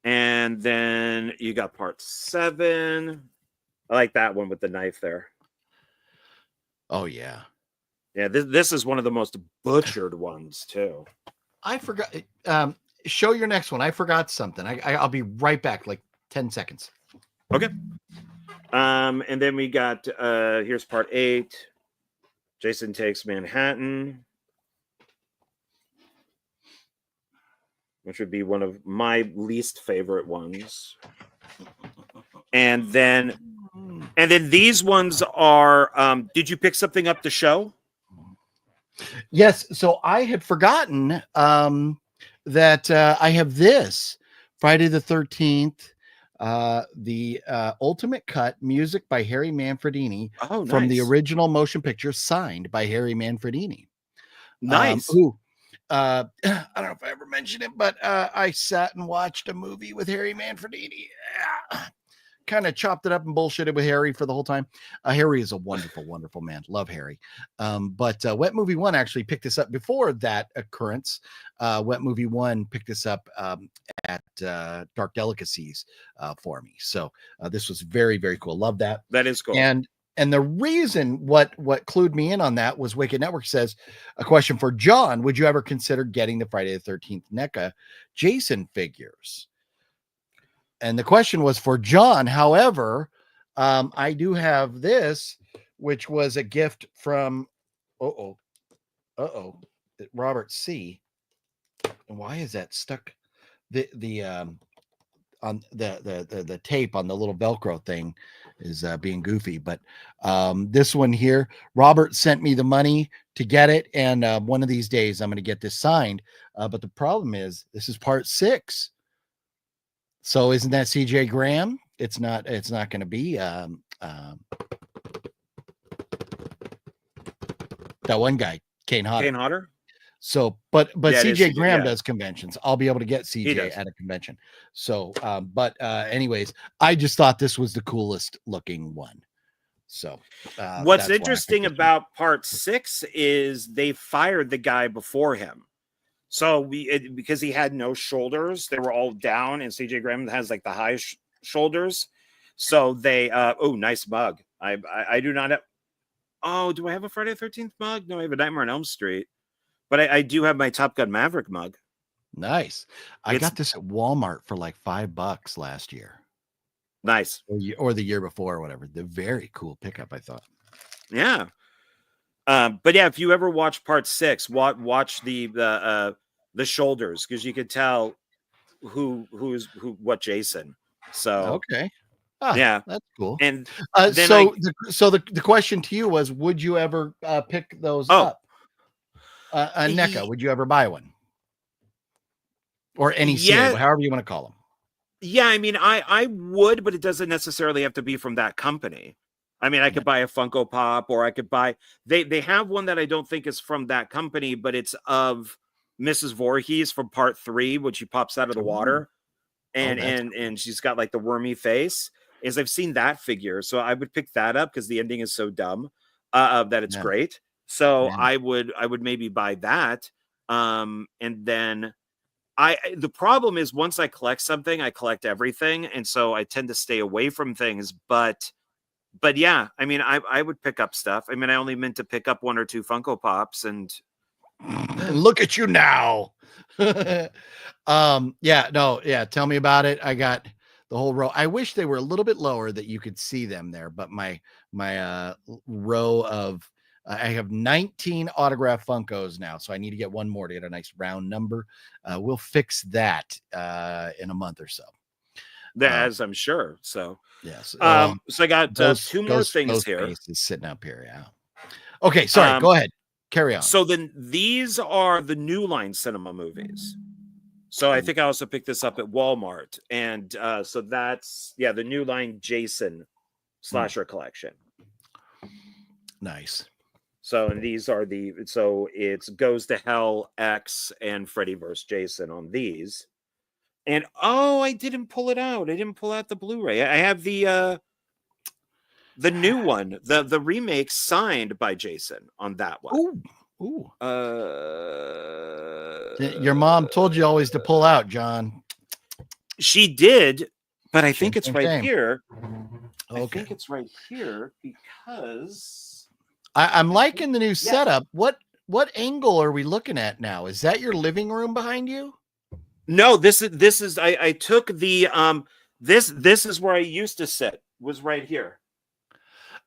And then you got part 7. I like that one with the knife there. Oh, yeah. Yeah, this is one of the most butchered ones, too. I forgot. Show your next one. I forgot something. I'll be right back, like 10 seconds. Okay. And then we got here's part 8. Jason Takes Manhattan, which would be one of my least favorite ones. And then these ones are did you pick something up to show? Yes. So I had forgotten that I have this Friday the 13th. The ultimate cut music by Harry Manfredini from the original motion picture, signed by Harry Manfredini. Nice. I don't know if I ever mentioned it, but I sat and watched a movie with Harry Manfredini. Kind of chopped it up and bullshitted with Harry for the whole time. Harry is a wonderful, wonderful man. Love Harry. But Wet Movie 1 actually picked this up before that occurrence. Wet Movie 1 picked this up at Dark Delicacies for me. So this was very, very cool. Love that. That is cool. And the reason what clued me in on that was Wicked Network says, a question for John: would you ever consider getting the Friday the 13th NECA Jason figures? And the question was for John. However, I do have this, which was a gift from, Robert C. And why is that stuck? The on the tape on the little Velcro thing is being goofy, but this one here, Robert sent me the money to get it, and one of these days I'm going to get this signed. But the problem is this is part 6. So isn't that CJ Graham? It's not going to be that one guy, Kane Hodder. Kane Hodder. So, but Yeah, it is CJ CJ, Graham yeah. does conventions. I'll be able to get He CJ does. at a convention. So, anyways, I just thought this was the coolest looking one. So, What's that's why I interesting picked this one. about part 6 is they fired the guy before him. So because he had no shoulders, they were all down, and CJ Graham has like the high shoulders. So they oh, nice mug. I do not have. Oh, do I have a Friday the 13th mug? No, I have a Nightmare on Elm Street. But I do have my Top Gun Maverick mug. Nice. I got this at Walmart for like $5 last year. Nice. Or the year before or whatever. The very cool pickup, I thought. Yeah. But yeah, if you ever watch part 6, watch the shoulders, because you could tell what Jason. So okay. Yeah, that's cool. And so the question to you was, would you ever pick those up? NECA, would you ever buy one? Or any CA, however you want to call them. Yeah, I mean, I would, but it doesn't necessarily have to be from that company. I mean, I could buy a Funko Pop, or I could buy. They have one that I don't think is from that company, but it's of Mrs. Voorhees from part 3, when she pops out of the water, and she's got like the wormy face. Is I've seen that figure, so I would pick that up because the ending is so dumb that it's great. So I would maybe buy that, and then. The problem is, once I collect something, I collect everything, and so I tend to stay away from things. But yeah, I mean, I would pick up stuff. I mean, I only meant to pick up 1 or 2 Funko Pops, and look at you now. Tell me about it. I got the whole row. I wish they were a little bit lower that you could see them there, but my row of I have 19 autograph Funkos now, so I need to get one more to get a nice round number. We'll fix that in a month or so. As I'm sure. So yes. So I got 2 more things here. Sitting up here, yeah. Okay, sorry. Go ahead. Carry on. So then these are the New Line Cinema movies. So I think I also picked this up at Walmart, and so that's the New Line Jason slasher collection. Nice. So, and these are it's Goes to Hell, X, and Freddy vs. Jason on these. And I didn't pull it out. I didn't pull out the Blu-ray. I have the new one, the remake signed by Jason on that one. Ooh. Your mom told you always to pull out, John. She did, but I think it's right here. Okay. I think it's right here because I'm liking the new setup. What angle are we looking at now? Is that your living room behind you? No, this is I took the this is where I used to sit, was right here.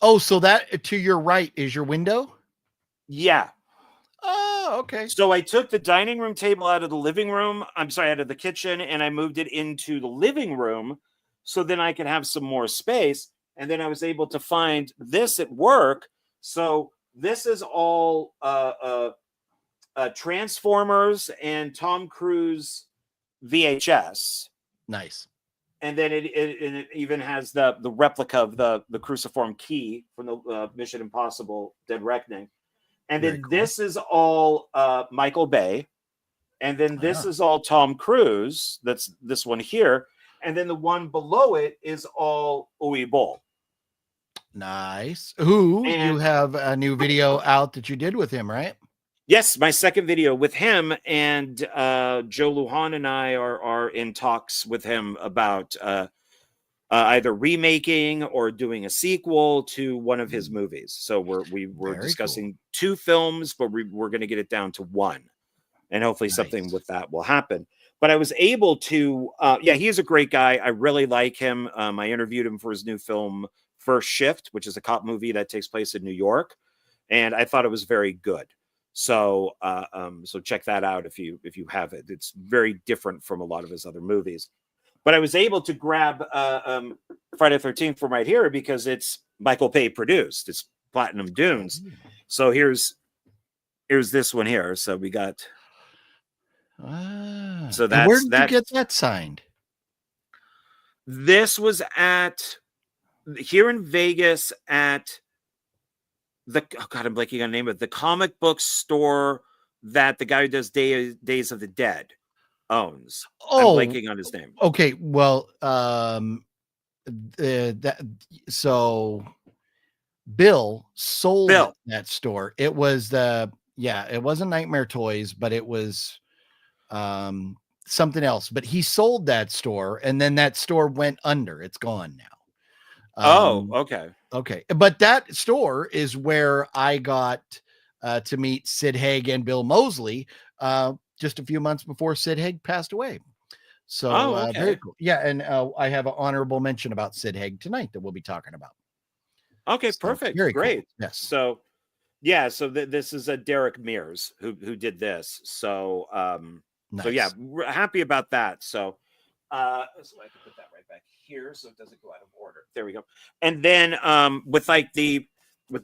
Oh, so that to your right is your window? Yeah. Oh, okay. So I took the dining room table out of the living room. I'm sorry, out of the kitchen, and I moved it into the living room so then I could have some more space. And then I was able to find this at work. So this is all Transformers and Tom Cruise VHS. Nice. And then it even has the replica of the cruciform key from the Mission Impossible Dead Reckoning. And then this is all Michael Bay. And then this is all Tom Cruise. That's this one here. And then the one below it is all Uwe Boll. Nice. You have a new video out that you did with him, right? Yes, my second video with him, and Joe Lujan and I are in talks with him about either remaking or doing a sequel to one of his movies. So we're discussing 2 films, but we're going to get it down to 1, and hopefully something with that will happen. But I was able to, he's a great guy. I really like him. I interviewed him for his new film, First Shift, which is a cop movie that takes place in New York. And I thought it was very good. So so check that out if you have it. It's very different from a lot of his other movies. But I was able to grab Friday the 13th from right here because it's Michael Bay produced. It's Platinum Dunes. So here's this one here. So we got. So and where that's did you get that signed? This was here in Vegas at I'm blanking on the name of it, the comic book store that the guy who does Days of the Dead owns. Oh, I'm blanking on his name. Okay, well, so Bill sold that store. It was it wasn't Nightmare Toys, but it was something else. But he sold that store, and then that store went under. It's gone now. Okay. Okay, but that store is where I got to meet Sid Haig and Bill Moseley just a few months before Sid Haig passed away. So very cool. Yeah, and I have an honorable mention about Sid Haig tonight that we'll be talking about. Okay, perfect. Very great. Cool. Yes. So this is a Derek Mears who did this. So nice. So yeah, we're happy about that. So so I can put that right back here so it doesn't go out of order. There we go. And then with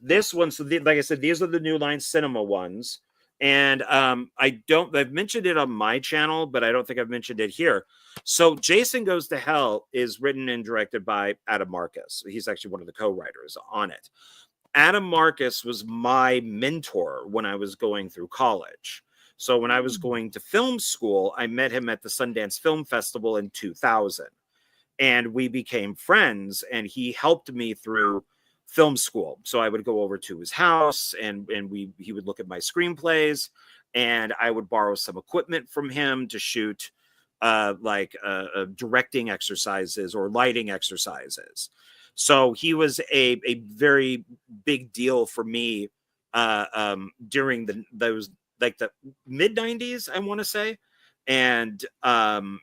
this one, so like I said, these are the New Line Cinema ones. And I've mentioned it on my channel, but I don't think I've mentioned it here. So Jason Goes to Hell is written and directed by Adam Marquez. He's actually one of the co-writers on it. Adam Marquez was my mentor when I was going through college. So when I was going to film school, I met him at the Sundance Film Festival in 2000. And we became friends, and he helped me through film school. So I would go over to his house, and he would look at my screenplays, and I would borrow some equipment from him to shoot directing exercises or lighting exercises. So he was a very big deal for me during the mid 90s, I want to say. And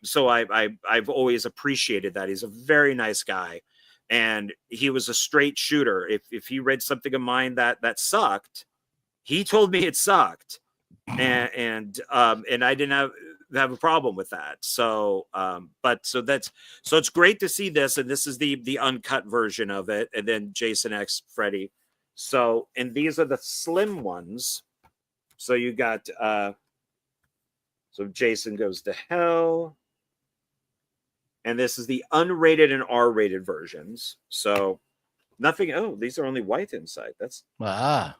so I've always appreciated that. He's a very nice guy. And he was a straight shooter. If he read something of mine that sucked, he told me it sucked, and I didn't have a problem with that. So, so it's great to see this, and this is the uncut version of it, and then Jason X Freddy. So, and these are the slim ones. So you got so Jason Goes to Hell. And this is the unrated and R-rated versions. So nothing. Oh, these are only white inside. That's no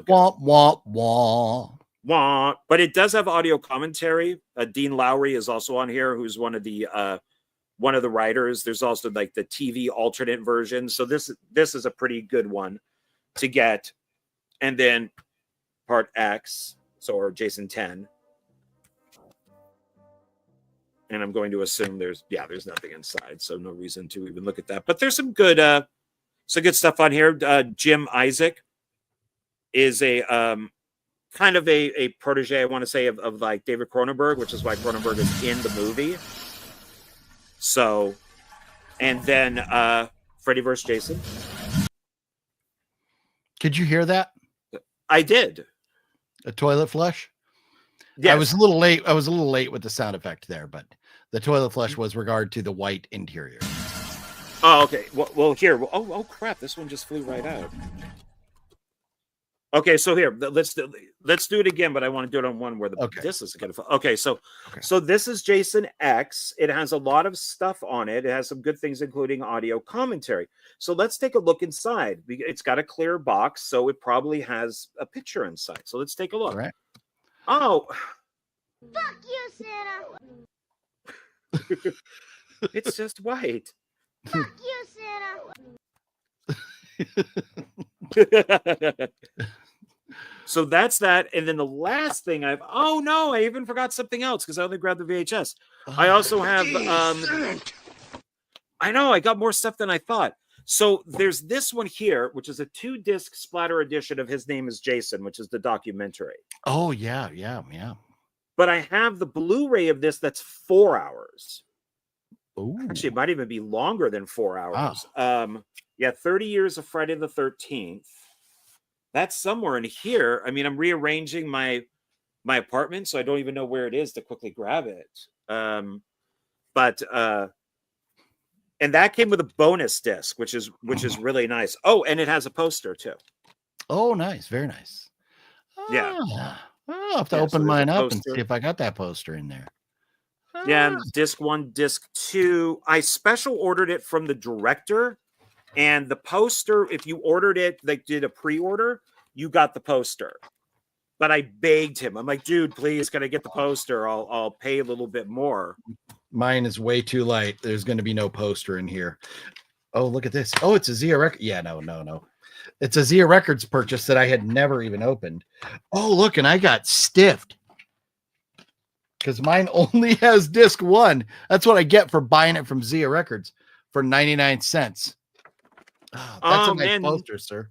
good. Wah. But it does have audio commentary. Dean Lowry is also on here, who's one of the writers. There's also like the TV alternate version. So this is a pretty good one to get. And then part X, or Jason 10. And I'm going to assume there's nothing inside, so no reason to even look at that. But there's some good stuff on here. Jim Isaac is a kind of a protege, I want to say, of like David Cronenberg, which is why Cronenberg is in the movie. So, and then Freddy vs. Jason. Could you hear that? I did. A toilet flush? Yes. I was a little late with the sound effect there, but the toilet flush was regard to the white interior. Oh, okay. Well, here. Oh, crap! This one just flew right out. Okay, so here, let's do it again, but I want to do it on one where this is kind of fun. Okay, so this is Jason X. It has a lot of stuff on it. It has some good things, including audio commentary. So let's take a look inside. It's got a clear box, so it probably has a picture inside. So let's take a look. All right. Oh. Fuck you, Santa. It's just white. Fuck you, Santa. So that's that. And then the last thing I even forgot something else because I only grabbed the VHS. I also have I know I got more stuff than I thought. So there's this one here, which is a 2-disc splatter edition of His Name is Jason, which is the documentary. Oh, yeah. But I have the Blu-ray of this that's 4 hours. Ooh. Actually, it might even be longer than 4 hours. Wow. 30 years of Friday the 13th. That's somewhere in here. I mean, I'm rearranging my apartment, so I don't even know where it is to quickly grab it. But and that came with a bonus disc, which is really nice. Oh, and it has a poster too. Oh, nice, very nice. Yeah. I'll have to Yeah, so open there's a mine up and poster. see if I got that poster in there. Yeah, disc 1, disc 2. I special ordered it from the director, and the poster, if you ordered it, they did a pre-order, you got the poster. But I begged him. I'm like, dude, please, can I get the poster? I'll pay a little bit more. Mine is way too light. There's going to be no poster in here. Oh, look at this. Oh, it's a Zia record. Yeah, no. It's a Zia Records purchase that I had never even opened. Oh, look, and I got stiffed because mine only has disc 1. That's what I get for buying it from Zia Records for 99 cents. Oh, that's a nice poster, sir.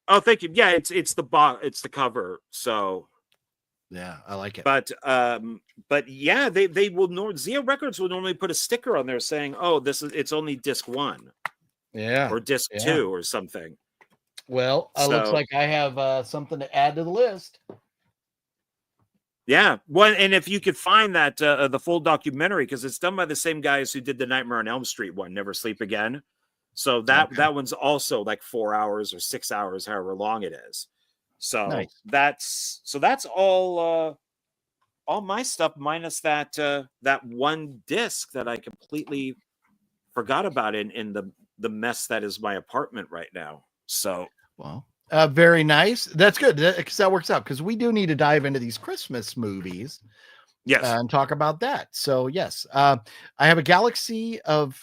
Oh, thank you. Yeah, it's the box, it's the cover. So yeah, I like it. But yeah, they will Zia Records will normally put a sticker on there saying, "Oh, it's only disc 1." Yeah. Or disc 2 or something. Well, looks like I have something to add to the list. Yeah. Well, and if you could find that the full documentary, because it's done by the same guys who did the Nightmare on Elm Street one, Never Sleep Again. So that one's also like 4 hours or 6 hours, however long it is. So nice. that's all my stuff minus that one disc that I completely forgot about in the mess that is my apartment right now. So well, very nice. That's good because that works out because we do need to dive into these Christmas movies, yes, and talk about that. So yes, I have a Galaxy of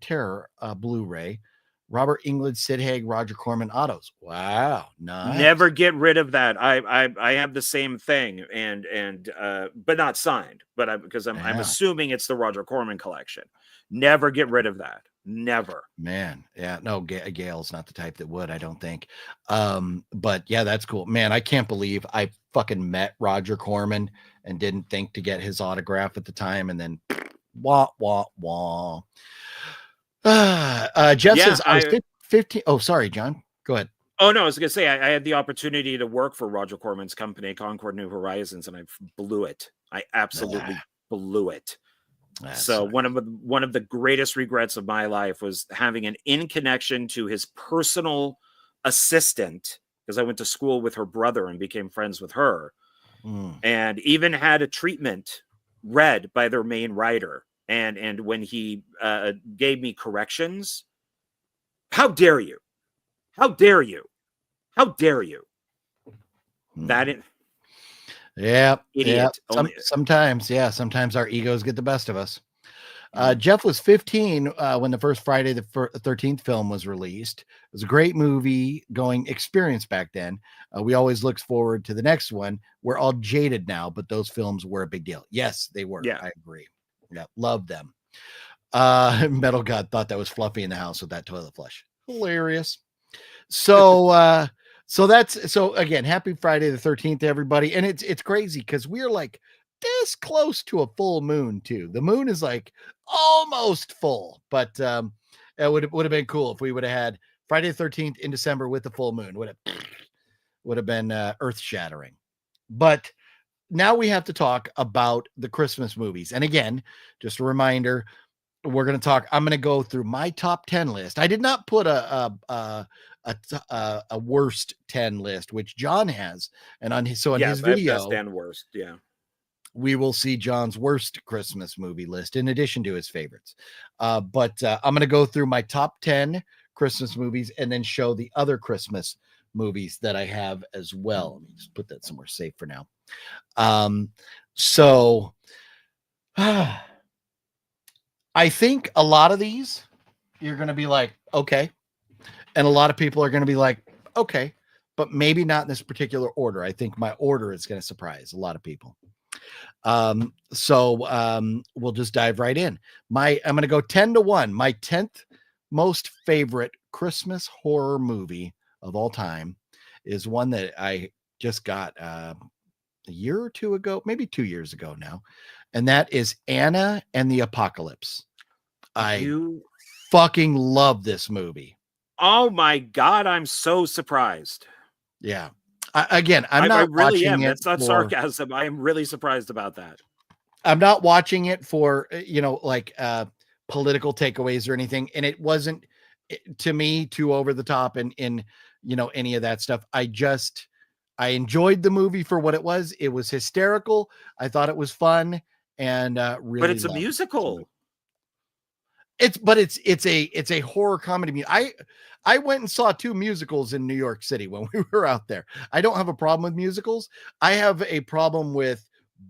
Terror Blu-ray. Robert Englund, Sid Haig, Roger Corman autos. Wow, nice. Never get rid of that. I have the same thing, and but not signed. But because I'm assuming it's the Roger Corman collection. Never get rid of that. Never. Man, yeah, no, Gale's not the type that would, I don't think. But yeah, that's cool. Man, I can't believe I fucking met Roger Corman and didn't think to get his autograph at the time, and then wah. Jeff says I was 15. Oh, sorry, John. Go ahead. Oh no, I was gonna say I had the opportunity to work for Roger Corman's company, Concord New Horizons, and I blew it. I absolutely blew it. So one of the greatest regrets of my life was having an in connection to his personal assistant, because I went to school with her brother and became friends with her, and even had a treatment read by their main writer. And when he gave me corrections, how dare you? How dare you? How dare you? That it. Yeah, idiot. Yeah. Sometimes our egos get the best of us. Jeff was 15 when the first Friday the 13th film was released. It was a great movie going experience back then. We always looked forward to the next one. We're all jaded now, but those films were a big deal. Yes, they were. Yeah. I agree. Yeah, love them. Metal God thought that was Fluffy in the house with that toilet flush. Hilarious. So so again, happy Friday the 13th, everybody. And it's crazy because we're like this close to a full moon too. The moon is like almost full, but it would have been cool if we would have had Friday the 13th in December with the full moon. Would have been earth shattering. But now we have to talk about the Christmas movies. And again, just a reminder, I'm going to go through my top 10 list. I did not put a worst 10 list, which John has. And on his video, best and worst. Yeah. We will see John's worst Christmas movie list in addition to his favorites. But I'm going to go through my top 10 Christmas movies and then show the other Christmas movies that I have as well. Let me just put that somewhere safe for now. So I think a lot of these you're going to be like, okay. And a lot of people are going to be like, okay, but maybe not in this particular order. I think my order is going to surprise a lot of people. So we'll just dive right in. I'm going to go 10-1. My 10th most favorite Christmas horror movie of all time is one that I just got a year or two ago, maybe 2 years ago now. And that is Anna and the Apocalypse. I fucking love this movie. Oh my God, I'm so surprised. Yeah. Again, I'm I not really watching am. it That's not for, sarcasm. I am really surprised about that. I'm not watching it for, like political takeaways or anything. And it wasn't to me too over the top in any of that stuff. I enjoyed the movie for what it was. It was hysterical. I thought it was fun and really But it's a loved it. musical. It's a horror comedy. I went and saw 2 musicals in New York City when we were out there. I don't have a problem with musicals. I have a problem with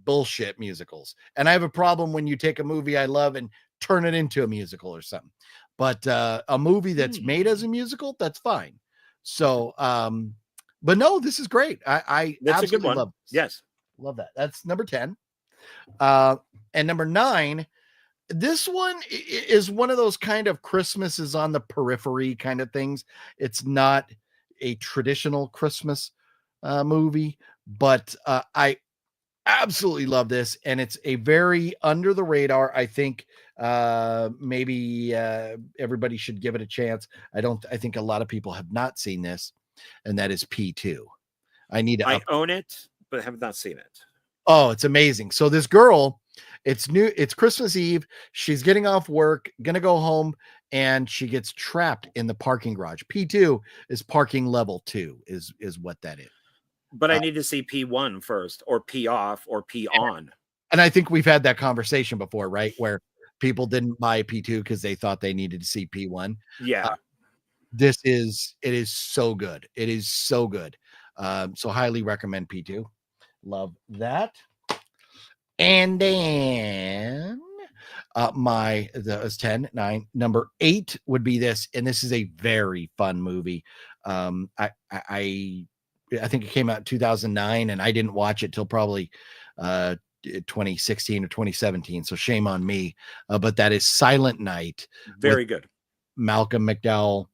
bullshit musicals. And I have a problem when you take a movie I love and turn it into a musical or something. But a movie that's made as a musical, that's fine. So but no, this is great. I That's a absolutely good one. love this. Yes. Love that. That's number 10. And number 9, this one is one of those kind of Christmas is on the periphery kind of things. It's not a traditional Christmas movie, but I absolutely love this. And it's a very under the radar. I think maybe everybody should give it a chance. I think a lot of people have not seen this, and that is P2. I own it, but have not seen it. Oh, it's amazing. So this girl, it's Christmas Eve. She's getting off work, gonna go home, and she gets trapped in the parking garage. P2 is parking level 2, is what that is. But I need to see P1 first, or P off, or P on. And I think we've had that conversation before, right? Where people didn't buy P2 because they thought they needed to see P1. Yeah. It is so good. It is so good. So highly recommend P2. Love that. And then that was 10, 9. Number 8 would be this, and this is a very fun movie. I think it came out in 2009, and I didn't watch it till probably 2016 or 2017. So shame on me. But that is Silent Night. Very good. Malcolm McDowell,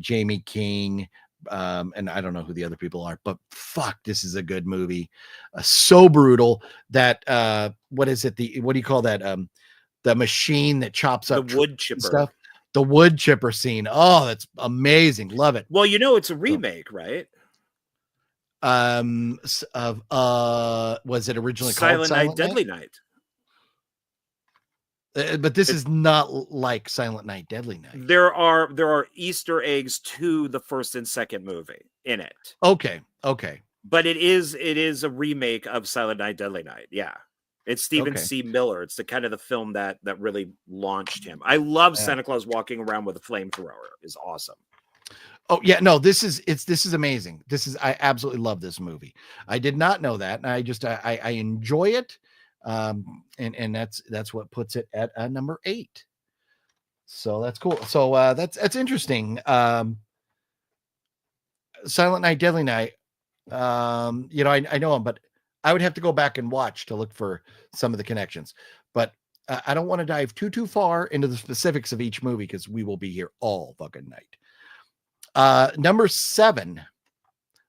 Jamie King, and I don't know who the other people are, but fuck, this is a good movie. So brutal that what is it? What do you call that? The machine that chops up the wood chipper stuff. The wood chipper scene. Oh, that's amazing. Love it. Well, it's a remake, right? Was it originally called Silent Night, Deadly Night? But this is not like Silent Night, Deadly Night. There are Easter eggs to the first and second movie in it. Okay. But it is a remake of Silent Night, Deadly Night. Yeah. It's Stephen C. Miller. It's the kind of the film that really launched him. I love Santa Claus walking around with a flamethrower. Is awesome. Oh yeah, no, this is amazing. I absolutely love this movie. I did not know that, and I enjoy it. And that's what puts it at number 8. So that's cool. So that's interesting. Silent Night, Deadly Night. I know him, but I would have to go back and watch to look for some of the connections. But I don't want to dive too far into the specifics of each movie because we will be here all fucking night. Number 7,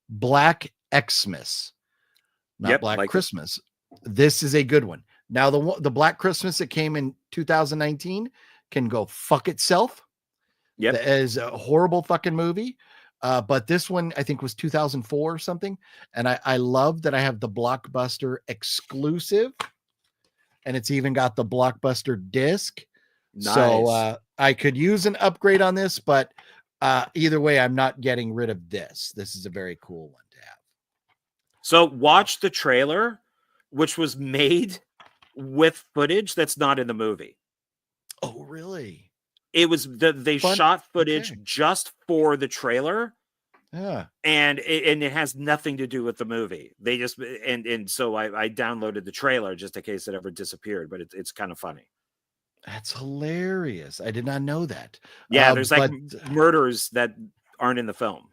Black Xmas, not Black Christmas. This is a good one. Now the Black Christmas that came in 2019 can go fuck itself. Yep. That is a horrible fucking movie. But this one I think was 2004 or something. And I love that I have the Blockbuster exclusive, and it's even got the Blockbuster disc. Nice. So I could use an upgrade on this, but either way, I'm not getting rid of this. This is a very cool one to have. So watch the trailer, which was made with footage that's not in the movie. Oh, really? It was they shot footage just for the trailer. Yeah. And it has nothing to do with the movie. They just and so I downloaded the trailer just in case it ever disappeared, but it's kind of funny. That's hilarious. I did not know that. Yeah, there's murders that aren't in the film.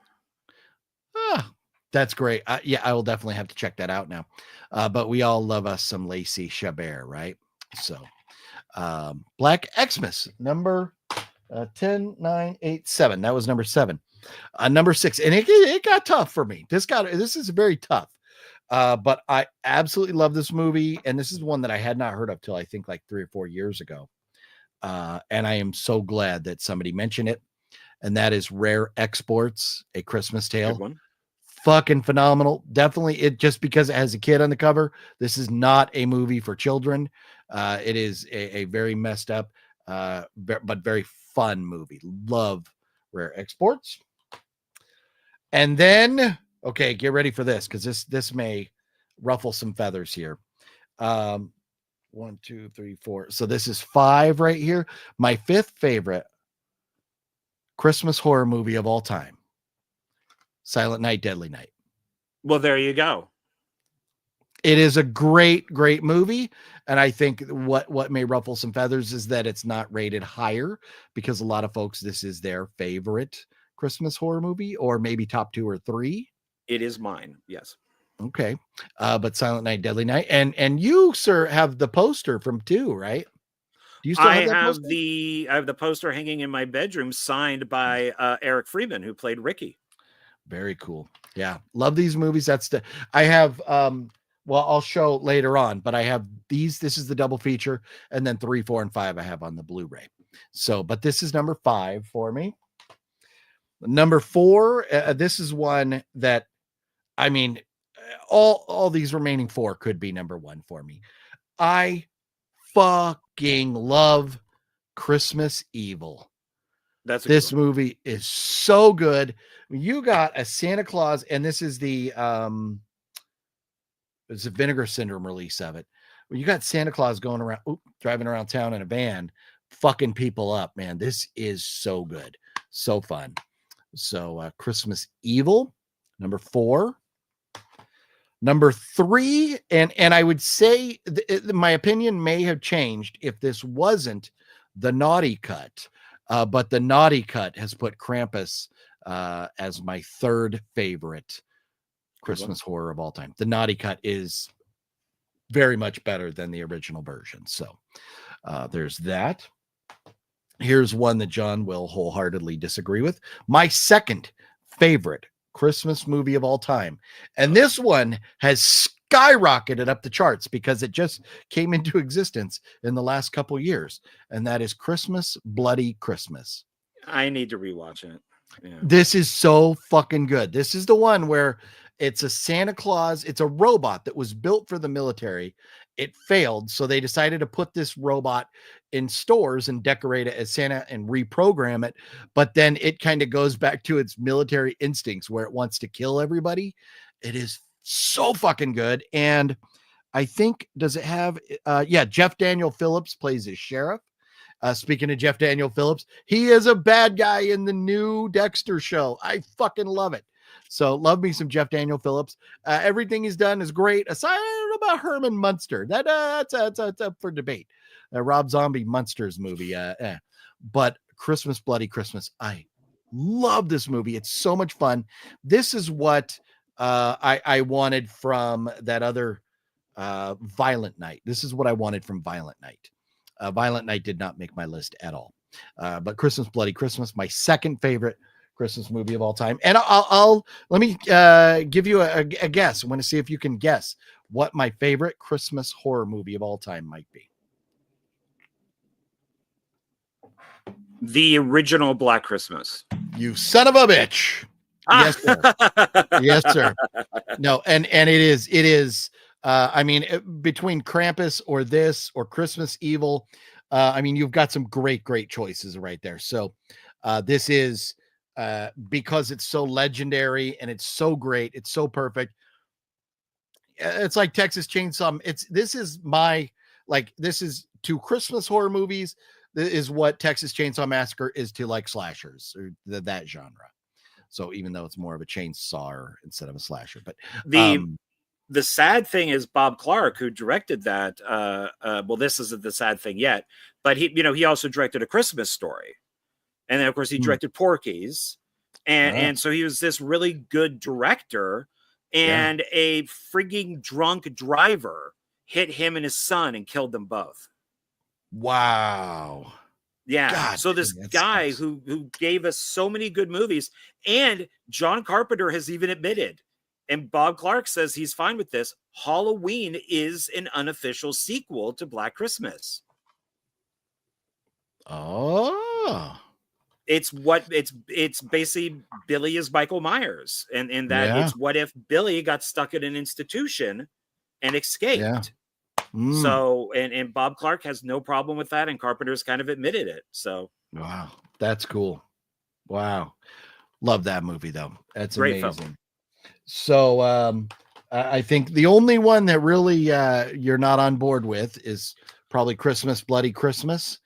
That's great. Yeah, I will definitely have to check that out now. But we all love us some Lacey Chabert, right? So Black Xmas, number 10, 9, 8, 7. That was number 7. Number 6, and it got tough for me. This is very tough. But I absolutely love this movie, and this is one that I had not heard of till I think like 3 or 4 years ago. And I am so glad that somebody mentioned it. and that is Rare Exports: A Christmas Good Tale. one. Fucking phenomenal. Definitely, it just because it has a kid on the cover. This is not a movie for children. It is a very messed up, but very fun movie. Love Rare Exports. And then, okay, get ready for this because this may ruffle some feathers here. 1, 2, 3, 4. So this is 5 right here. My 5th favorite Christmas horror movie of all time. Silent Night, Deadly Night. Well, there you go. It is a great, great movie. And I think what may ruffle some feathers is that it's not rated higher because a lot of folks, this is their favorite Christmas horror movie, or maybe top 2 or 3. It is mine. Yes. Okay. But Silent Night, Deadly Night. And you, sir, have the poster from 2, right? Do you still I have that have poster? I have the poster hanging in my bedroom, signed by Eric Freeman, who played Ricky. Very cool. Yeah. Love these movies. I have, well, I'll show later on, but I have these. This is the double feature, and then 3, 4, and 5 I have on the Blu-ray. So, but this is number 5 for me. Number 4, this is one that, I mean, all these remaining 4 could be number 1 for me. I fucking love Christmas Evil. This movie is so good. You got a Santa Claus, and this is the it's a Vinegar Syndrome release of it. When you got Santa Claus going around, driving around town in a van, fucking people up, man. This is so good, so fun. So Christmas Evil, number 4. Number 3, and I would say my opinion may have changed if this wasn't the Naughty Cut, but the Naughty Cut has put Krampus as my 3rd favorite Christmas horror of all time. The Naughty Cut is very much better than the original version. So there's that. Here's one that John will wholeheartedly disagree with. My 2nd favorite Christmas movie of all time. And this one has skyrocketed up the charts because it just came into existence in the last couple years. And that is Christmas, Bloody Christmas. I need to rewatch it. Yeah. This is so fucking good. This is the one where it's a Santa Claus. It's a robot that was built for the military. It failed. So they decided to put this robot in stores and decorate it as Santa and reprogram it. But then it kind of goes back to its military instincts where it wants to kill everybody. It is so fucking good. And I think, does it have, Jeff Daniel Phillips plays his sheriff. Speaking of Jeff Daniel Phillips, he is a bad guy in the new Dexter show. I fucking love it. So love me some Jeff Daniel Phillips. Everything he's done is great. Aside about Herman Munster, that's up for debate. Rob Zombie Munster's movie. But Christmas, Bloody Christmas. I love this movie. It's so much fun. This is what I wanted from that other Violent Night. This is what I wanted from Violent Night. Violent Night did not make my list at all. But Christmas, Bloody Christmas, my 2nd favorite Christmas movie of all time. And I'll let me give you a guess. I want to see if you can guess what my favorite Christmas horror movie of all time might be. The original Black Christmas. You son of a bitch. Yes, sir. Yes, sir. No, and it is. I mean, between Krampus or this or Christmas Evil, I mean, you've got some great choices right there. So this is because it's so legendary and it's so great. It's so perfect. It's like Texas Chainsaw. This is to Christmas horror movies. This is what Texas Chainsaw Massacre is to like slashers or that genre. So even though it's more of a chainsaw instead of a slasher, but the sad thing is Bob Clark, who directed that. Well, this isn't the sad thing yet, but he also directed A Christmas Story, and then of course he directed Porky's, and so he was this really good director, and a frigging drunk driver hit him and his son and killed them both. Wow. Yeah. God, so this guy who gave us so many good movies, and John Carpenter has even admitted, and Bob Clark says he's fine with this, Halloween is an unofficial sequel to Black Christmas. Oh. it's basically Billy is Michael Myers, and that Yeah. it's what if Billy got stuck in an institution and escaped. Yeah. Mm. So and Bob Clark has no problem with that, and Carpenter's kind of admitted it. So Wow, that's cool. Wow, love that movie though. That's Great amazing. film. So I think the only one that really you're not on board with is probably Christmas, Bloody Christmas.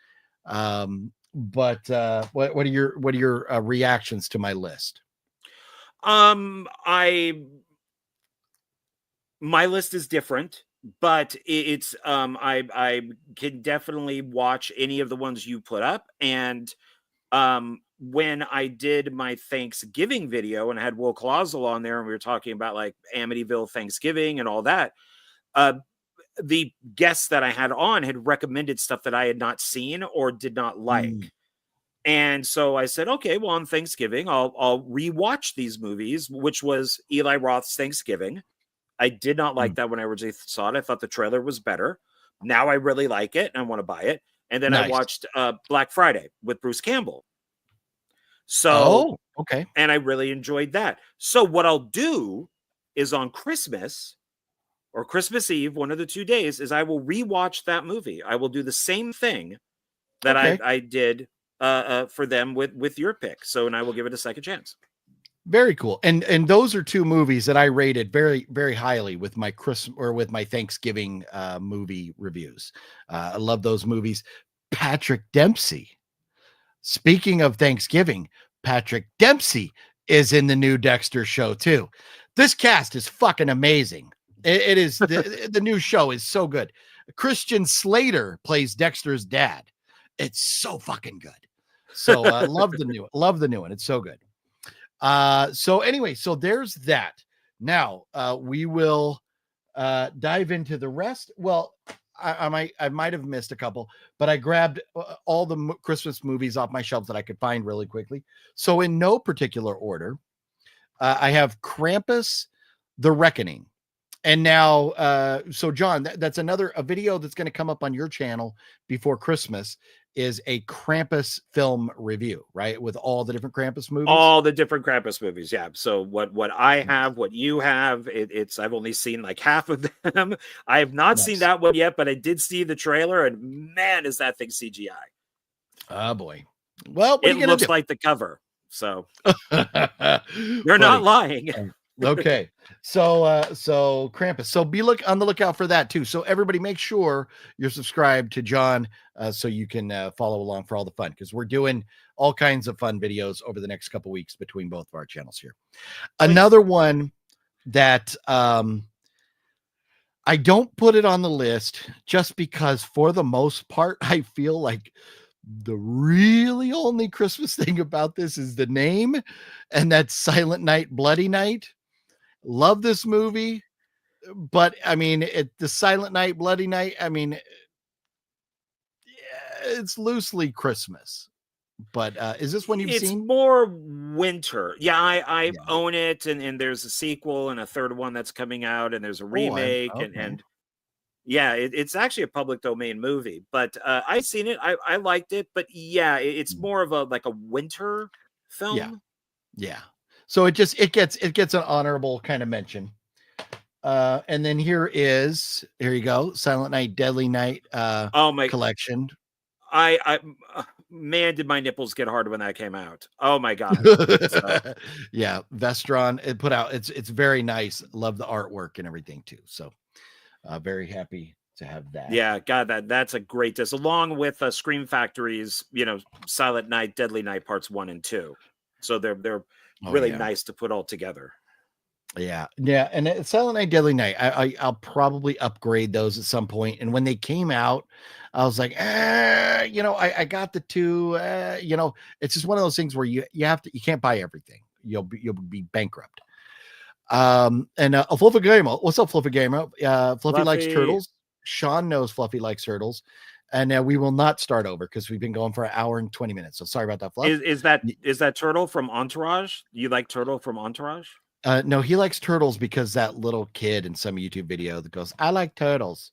But what are your reactions to my list? My list is different, but it's I can definitely watch any of the ones you put up. And when I did my Thanksgiving video and I had Will Clausel on there and we were talking about like Amityville Thanksgiving and all that, the guests that I had on had recommended stuff that I had not seen or did not like. And so I said, okay, well, on Thanksgiving, I'll rewatch these movies, which was Eli Roth's Thanksgiving. I did not like that when I originally saw it. I thought the trailer was better. Now I really like it and I want to buy it. And then I watched Black Friday with Bruce Campbell. So, okay. And I really enjoyed that. So what I'll do is on Christmas or Christmas Eve, one of the 2 days, is I will rewatch that movie. I will do the same thing that I did for them with your pick. So, and I will give it a second chance. Very cool. And those are two movies that I rated very, very highly with my Thanksgiving movie reviews. I love those movies. Patrick Dempsey. Speaking of Thanksgiving, Patrick Dempsey is in the new Dexter show too. This cast is fucking amazing. It is the new show is so good. Christian Slater plays Dexter's dad. It's so fucking good. So love the new one. It's so good. So anyway, so there's that. Now we will dive into the rest. Well, I might have missed a couple, but I grabbed all the Christmas movies off my shelves that I could find really quickly. So in no particular order, I have Krampus, The Reckoning. And now, so John, that's a video that's going to come up on your channel before Christmas is a Krampus film review, right? With all the different Krampus movies. All the different Krampus movies, yeah. So what I have, what you have, it's I've only seen like half of them. I have not seen that one yet, but I did see the trailer, and man, is that thing CGI? Oh boy. Well, it looks like the cover. So you're not lying. Okay. So Krampus. So be on the lookout for that too. So everybody make sure you're subscribed to John so you can follow along for all the fun, because we're doing all kinds of fun videos over the next couple weeks between both of our channels here. Another one that I don't put it on the list just because for the most part, I feel like the really only Christmas thing about this is the name, and that's Silent Night, Bloody Night. Love this movie, but I mean, the Silent Night, Bloody Night, I mean, it's loosely Christmas, but is this one you've seen? It's more winter. Yeah, I own it, and there's a sequel and a third one that's coming out, and there's a remake, and yeah, it's actually a public domain movie, but I've seen it. I liked it, but yeah, it's more of a winter film. Yeah. So it gets an honorable kind of mention. And then here you go, Silent Night, Deadly Night collection. Man, did my nipples get hard when that came out. Oh my God. Yeah, Vestron, it put out, it's very nice. Love the artwork and everything too. So very happy to have that. Yeah, God, that's a great disc, along with Scream Factory's, Silent Night, Deadly Night parts 1 and 2. So they're really nice to put all together. Yeah. And Silent Night, Deadly Night, I'll probably upgrade those at some point. And when they came out, I was like, I got the two. It's just one of those things where you can't buy everything. You'll be bankrupt. And Fluffy Gamer, what's up, Fluffy Gamer? Fluffy likes turtles. Sean knows Fluffy likes turtles. And we will not start over because we've been going for an hour and 20 minutes. So sorry about that, Fluff. Is that Turtle from Entourage? You like Turtle from Entourage? No, he likes turtles because that little kid in some YouTube video that goes, I like turtles.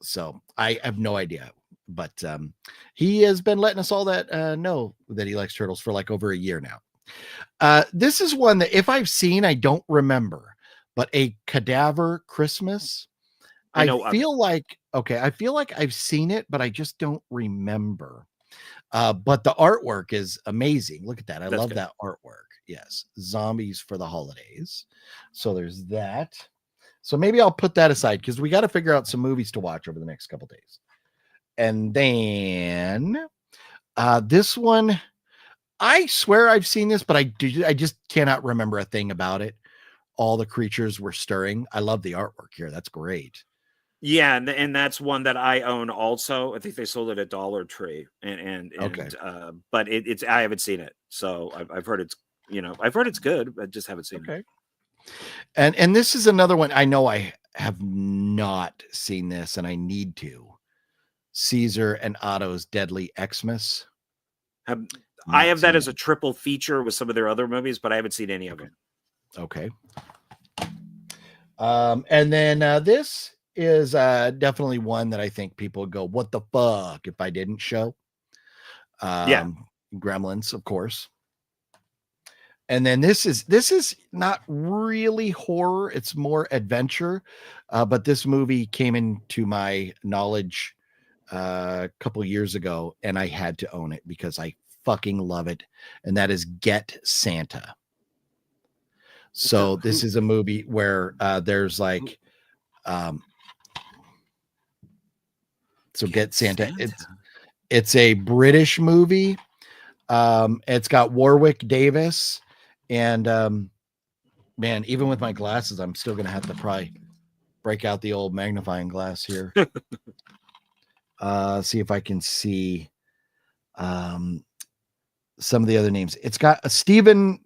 So I have no idea. But he has been letting us all that know that he likes turtles for like over a year now. This is one that if I've seen, I don't remember, but A Cadaver Christmas. I know I feel like I've seen it, but I just don't remember. But the artwork is amazing. Look at that. I That's love good. that artwork. Yes. Zombies for the holidays. So there's that. So maybe I'll put that aside because we got to figure out some movies to watch over the next couple days. And then this one, I swear I've seen this, but I just cannot remember a thing about it. All the creatures were stirring. I love the artwork here. That's great. Yeah, and that's one that I own also. I think they sold it at Dollar Tree, Okay. but it's I haven't seen it, so I've heard it's I've heard it's good, but just haven't seen it. Okay. And this is another one. I know I have not seen this, and I need to. Caesar and Otto's Deadly Xmas. I have that as a triple feature with some of their other movies, but I haven't seen any of them. Okay. And then this is definitely one that I think people go, what the fuck if I didn't show? Gremlins, of course. And then this is not really horror, it's more adventure. But this movie came into my knowledge a couple years ago, and I had to own it because I fucking love it. And that is Get Santa. So this is a movie where there's like Get Santa. It's a British movie. It's got Warwick Davis, and man, even with my glasses, I'm still gonna have to probably break out the old magnifying glass here. See if I can see some of the other names. It's got a Stephen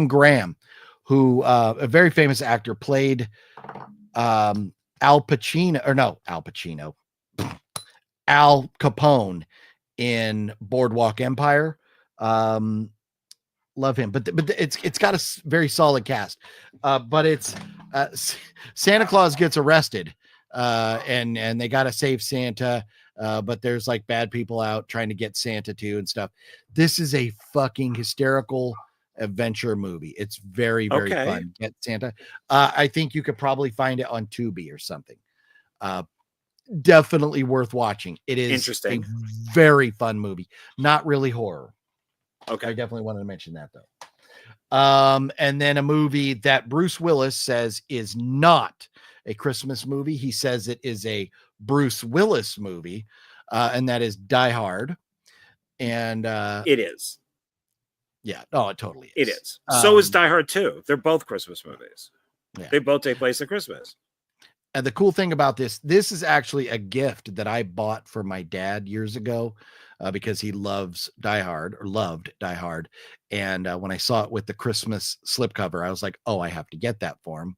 Graham, who a very famous actor, played Al Capone in Boardwalk Empire. Love him, but it's got a very solid cast. But it's Santa Claus gets arrested, and they got to save Santa. But there's like bad people out trying to get Santa too and stuff. This is a fucking hysterical adventure movie. It's very, very fun. Get Santa. I think you could probably find it on Tubi or something. Definitely worth watching. It is interesting. A very fun movie. Not really horror. Okay. I definitely wanted to mention that though. And then a movie that Bruce Willis says is not a Christmas movie. He says it is a Bruce Willis movie, and that is Die Hard. And it is. Yeah. Oh, it totally is. It is. So is Die Hard 2. They're both Christmas movies. Yeah. They both take place at Christmas. And the cool thing about this is actually a gift that I bought for my dad years ago, because he loved Die Hard. And when I saw it with the Christmas slipcover, I was like, oh, I have to get that for him.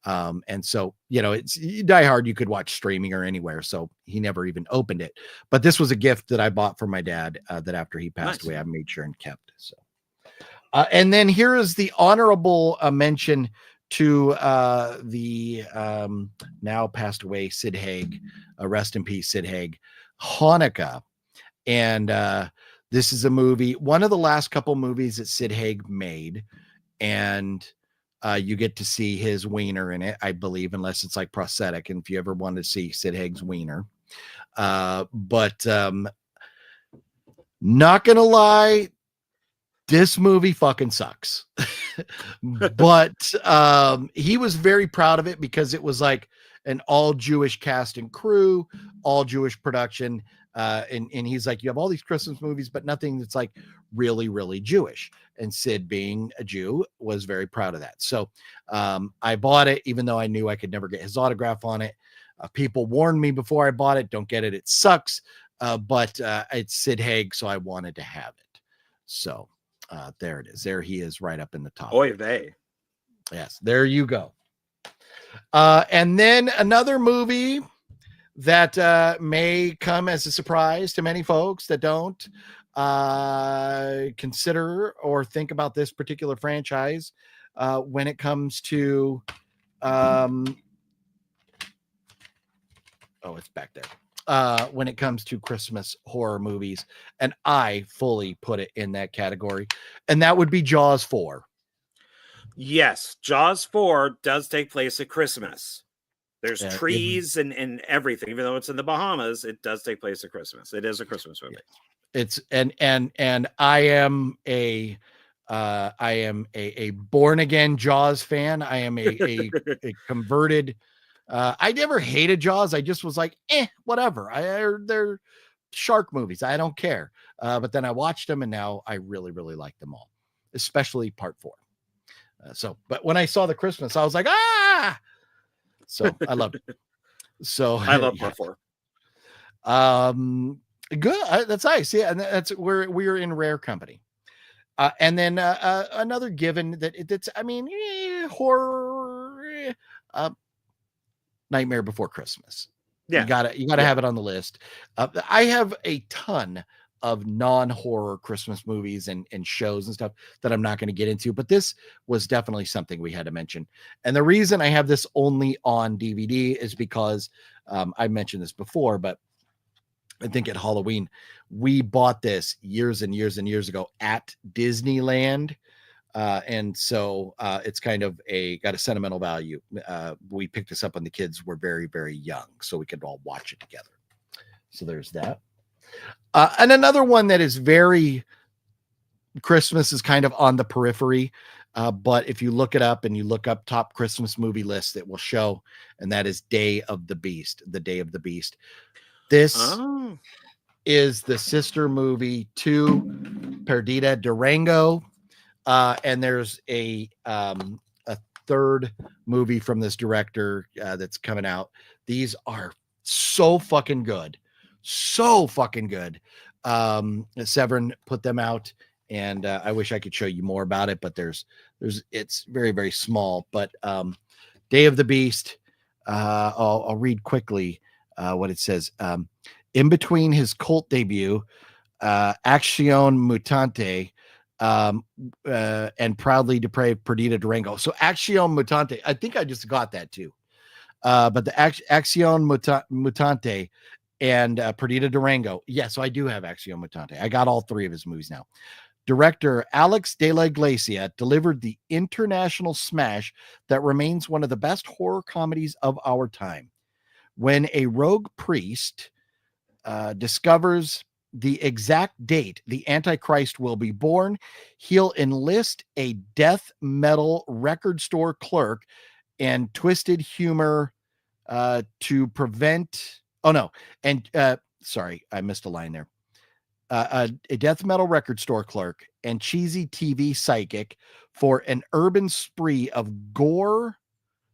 And so, it's Die Hard, you could watch streaming or anywhere. So he never even opened it. But this was a gift that I bought for my dad that after he passed away, I made sure and kept. So, and then here is the honorable mention to the now passed away Sid Haig. Rest in peace, Sid Haig. Hanukkah. And this is a movie, one of the last couple movies that Sid Haig made. And you get to see his wiener in it, I believe, unless it's like prosthetic. And if you ever want to see Sid Haig's wiener. But not going to lie, this movie fucking sucks. But he was very proud of it because it was like an all Jewish cast and crew, all Jewish production. And he's like, you have all these Christmas movies, but nothing that's like really, really Jewish. And Sid, being a Jew, was very proud of that. So I bought it, even though I knew I could never get his autograph on it. People warned me before I bought it, don't get it, it sucks. But it's Sid Haig, so I wanted to have it. So there it is. There he is, right up in the top. Oy vey. Yes, there you go. And then another movie that may come as a surprise to many folks that don't consider or think about this particular franchise when it comes to oh, it's back there. when it comes to Christmas horror movies, and I fully put it in that category, and that would be Jaws 4. Yes, Jaws 4 does take place at Christmas. There's Yeah, trees and everything. Even though it's in the Bahamas, it does take place at Christmas. It is a Christmas movie. It's and I am a born again Jaws fan. I am a converted. I never hated Jaws. I just was like, whatever. They're shark movies. I don't care. But then I watched them, and now I really, really like them all, especially part 4. But when I saw the Christmas, I was like, ah. So I loved it. So I love part 4. Good. That's nice. Yeah, and that's we're in rare company. And then another given that's horror. Nightmare Before Christmas. Yeah, you gotta have it on the list. I have a ton of non-horror Christmas movies and shows and stuff that I'm not going to get into, but this was definitely something we had to mention. And the reason I have this only on DVD is because I mentioned this before, but I think at Halloween we bought this years and years and years ago at Disneyland. And so it's kind of got a sentimental value. We picked this up when the kids were very, very young, so we could all watch it together. So there's that. And another one that is very Christmas is kind of on the periphery. But if you look it up and you look up top Christmas movie lists, it will show, and that is Day of the Beast, the Day of the Beast. This is the sister movie to Perdita Durango. And there's a third movie from this director that's coming out. These are so fucking good. So fucking good. Severin put them out, and I wish I could show you more about it, but it's very, very small. But Day of the Beast, I'll read quickly what it says. In between his cult debut, Acción Mutante, and Proudly Depraved Perdita Durango. So Acción Mutante, I think I just got that too. But the Acción Mutante and Perdita Durango. Yeah, so I do have Acción Mutante. I got all 3 of his movies now. Director Alex de la Iglesia delivered the international smash that remains one of the best horror comedies of our time. When a rogue priest discovers the exact date the Antichrist will be born, he'll enlist a death metal record store clerk and twisted humor to prevent. Oh no, and sorry, I missed a line there. A death metal record store clerk and cheesy TV psychic for an urban spree of gore,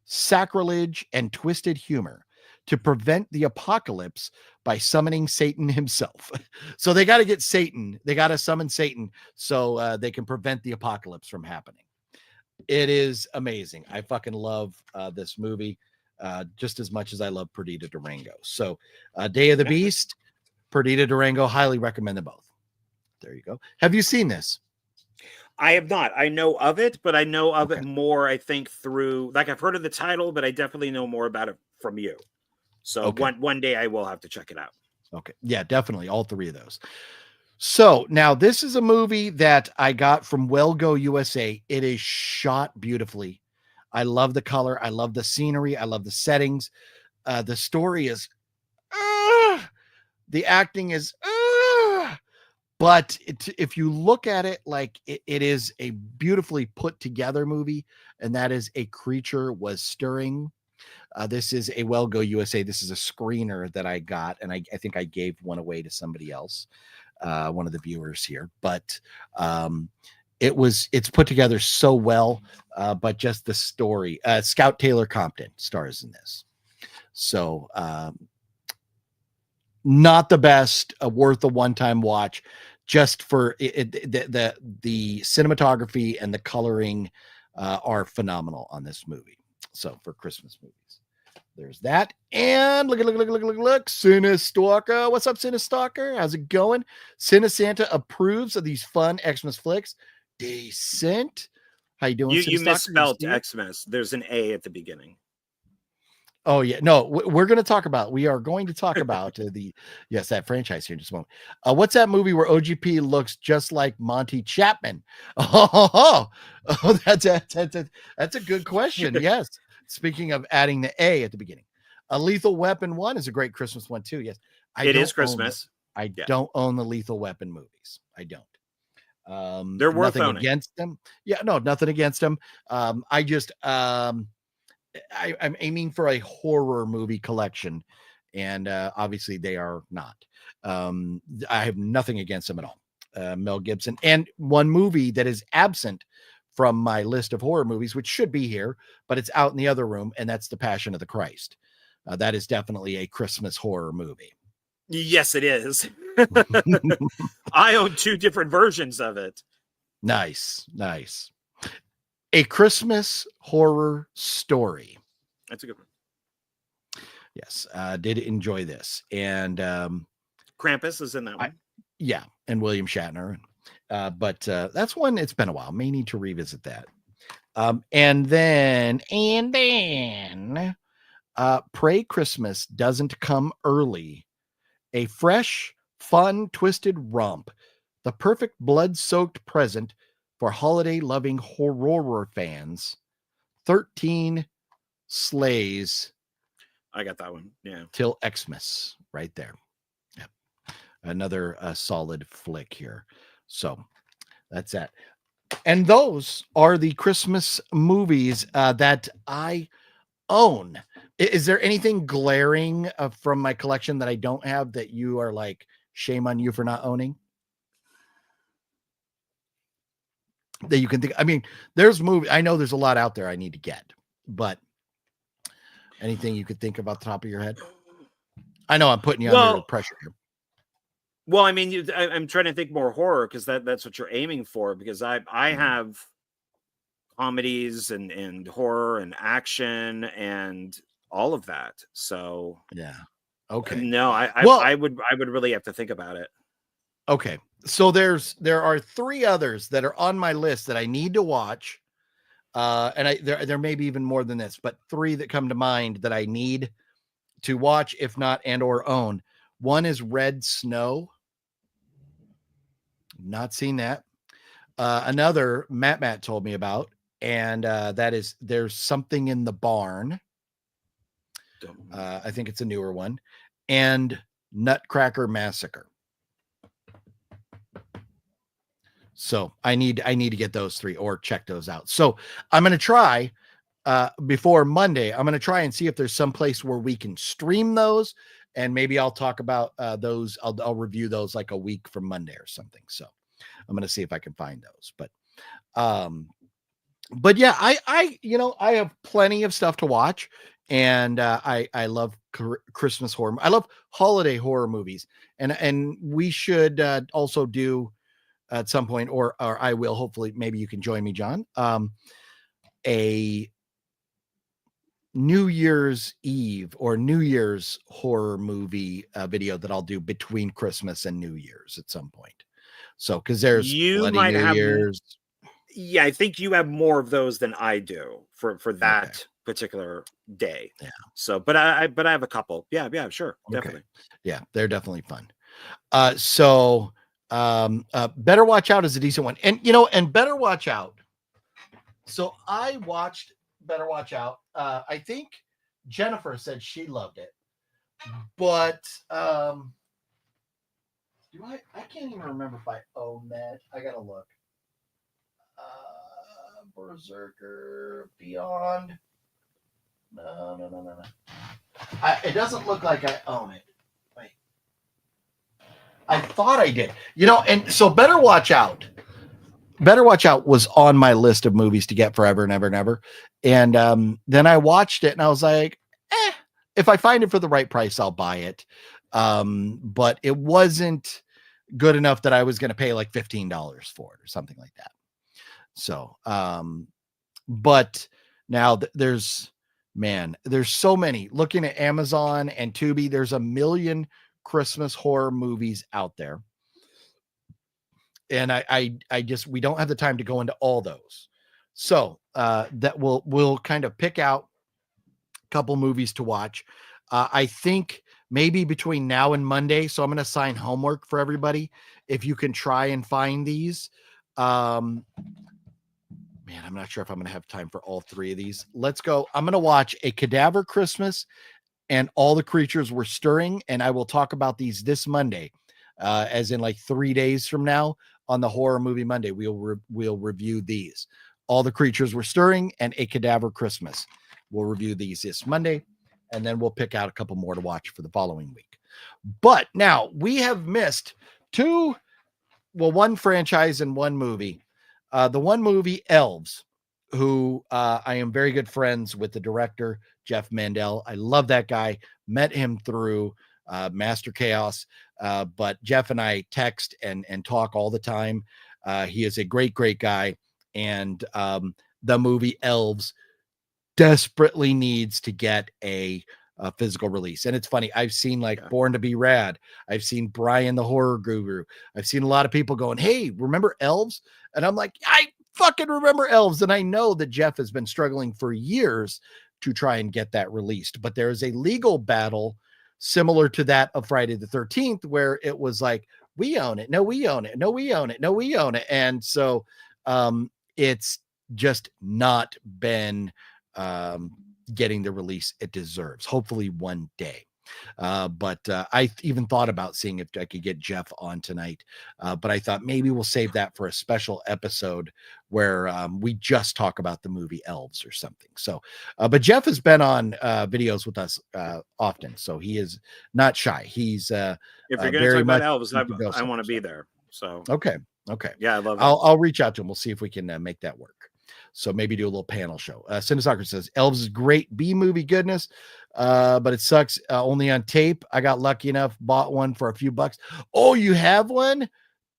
sacrilege, and twisted humor to prevent the apocalypse by summoning Satan himself. So they got to get Satan. They got to summon Satan so they can prevent the apocalypse from happening. It is amazing. I fucking love this movie just as much as I love Perdita Durango. So Day of the Beast, Perdita Durango, highly recommend them both. There you go. Have you seen this? I have not. I know of it, but I know of it more, I think, through, like, I've heard of the title, but I definitely know more about it from you. So one day I will have to check it out. Okay. Yeah, definitely. All 3 of those. So now this is a movie that I got from Well Go USA. It is shot beautifully. I love the color. I love the scenery. I love the settings. The story is, the acting is, but if you look at it, like it is a beautifully put together movie, and that is A Creature Was Stirring. This is a Well Go USA. This is a screener that I got, and I think I gave one away to somebody else, one of the viewers here. But it's put together so well. But just the story. Scout Taylor Compton stars in this. So not the best, worth a one-time watch. Just for the cinematography and the coloring are phenomenal on this movie. So for Christmas movies. There's that. And look, Cinestalker. What's up, Cinestalker? How's it going? Cinesanta approves of these fun Xmas flicks. Decent. How you doing? You misspelled Xmas. There's an A at the beginning. Oh yeah, no, we're going to talk about. We are going to talk about that franchise here in just a moment. What's that movie where OGP looks just like Monty Chapman? That's a good question. Yes. Speaking of adding the A at the beginning, a Lethal Weapon 1 is a great Christmas one too. Yes, It is Christmas. I don't own the Lethal Weapon movies. I don't. They're worth nothing owning. against them. Yeah, no, nothing against them. I just I'm aiming for a horror movie collection, and obviously they are not. I have nothing against them at all. Mel Gibson, and one movie that is absent from my list of horror movies, which should be here, but it's out in the other room, and that's The Passion of the Christ. That is definitely a Christmas horror movie. Yes, it is. I own 2 different versions of it. Nice. A Christmas horror story. That's a good one. Yes, did enjoy this. And Krampus is in that one. Yeah, and William Shatner. But that's one, it's been a while. May need to revisit that. And then Pray Christmas Doesn't Come Early. A fresh, fun, twisted romp. The perfect blood-soaked present for holiday-loving horror fans. 13 Slays. I got that one. Yeah. Till Xmas right there. Yep. Another solid flick here. So that's that. And those are the Christmas movies that I own. Is there anything glaring from my collection that I don't have that you are like, shame on you for not owning? That you can think. I mean, there's movie. I know there's a lot out there I need to get, but anything you could think about the top of your head? I know I'm putting you under pressure here. Well, I mean, I'm trying to think more horror because that's what you're aiming for. Because I have comedies and horror and action and all of that. So yeah, okay. No, I would really have to think about it. Okay, so there are 3 others that are on my list that I need to watch, and there may be even more than this, but 3 that come to mind that I need to watch, if not and or own. One is Red Snow. Not seen that. Another Matt told me about, and that is There's Something in the Barn. I think it's a newer one, and Nutcracker Massacre. So I need to get those 3 or check those out. So I'm going to try before Monday. I'm going to try and see if there's some place where we can stream those, and maybe I'll talk about those. I'll review those like a week from Monday or something. So I'm going to see if I can find those. But yeah, I have plenty of stuff to watch, and I love Christmas horror. I love holiday horror movies, and we should also do at some point, or I will, hopefully, maybe you can join me, John, a New Year's Eve or New Year's horror movie video that I'll do between Christmas and New Year's at some point. So, because there's Bloody New Year's. Yeah, I think you have more of those than I do for that particular day. Yeah. So, but I have a couple. Yeah, sure, definitely. Yeah, they're definitely fun. So Better Watch Out is a decent one, and Better Watch Out. So I watched Better Watch Out. I think Jennifer said she loved it, but I can't even remember if I own that. I gotta look. Berserker Beyond. No. It doesn't look like I own it. Wait. I thought I did. And so Better Watch Out. Better Watch Out was on my list of movies to get forever and ever and ever. And then I watched it and I was like, if I find it for the right price, I'll buy it. But it wasn't good enough that I was going to pay like $15 for it or something like that. So, but now there's so many. Looking at Amazon and Tubi, there's a million Christmas horror movies out there. And we don't have the time to go into all those. So that we'll kind of pick out a couple movies to watch. I think maybe between now and Monday. So I'm going to assign homework for everybody. If you can try and find these, man, I'm not sure if I'm going to have time for all three of these. Let's go. I'm going to watch A Cadaver Christmas and All the Creatures Were Stirring. And I will talk about these this Monday, as in like 3 days from now on the Horror Movie Monday. We'll review these. All the Creatures Were Stirring and A Cadaver Christmas. We'll review these this Monday, and then we'll pick out a couple more to watch for the following week. But now we have missed one franchise and one movie. The one movie, Elves, who I am very good friends with the director, Jeff Mandel. I love that guy. Met him through Master Chaos, but Jeff and I text and talk all the time. He is a great guy. And the movie Elves desperately needs to get a physical release. And it's funny, I've seen like Born to Be Rad. I've seen Brian the Horror Guru. I've seen a lot of people going, hey, remember Elves? And I'm like, I fucking remember Elves. And I know that Jeff has been struggling for years to try and get that released. But there is a legal battle similar to that of Friday the 13th, where it was like, we own it. No, we own it. No, we own it. No, we own it. And so it's just not been getting the release it deserves. Hopefully one day. But I even thought about seeing if I could get Jeff on tonight. But I thought maybe we'll save that for a special episode where we just talk about the movie Elves or something. So, but Jeff has been on videos with us often, so he is not shy. He's if you're going to talk about Elves, I want to be there. So okay. Yeah, I love it. I'll reach out to him. We'll see if we can make that work. So maybe do a little panel show. Cinestalker says Elves is great B-movie goodness, but it sucks only on tape. I got lucky enough, bought one for a few bucks. Oh, you have one?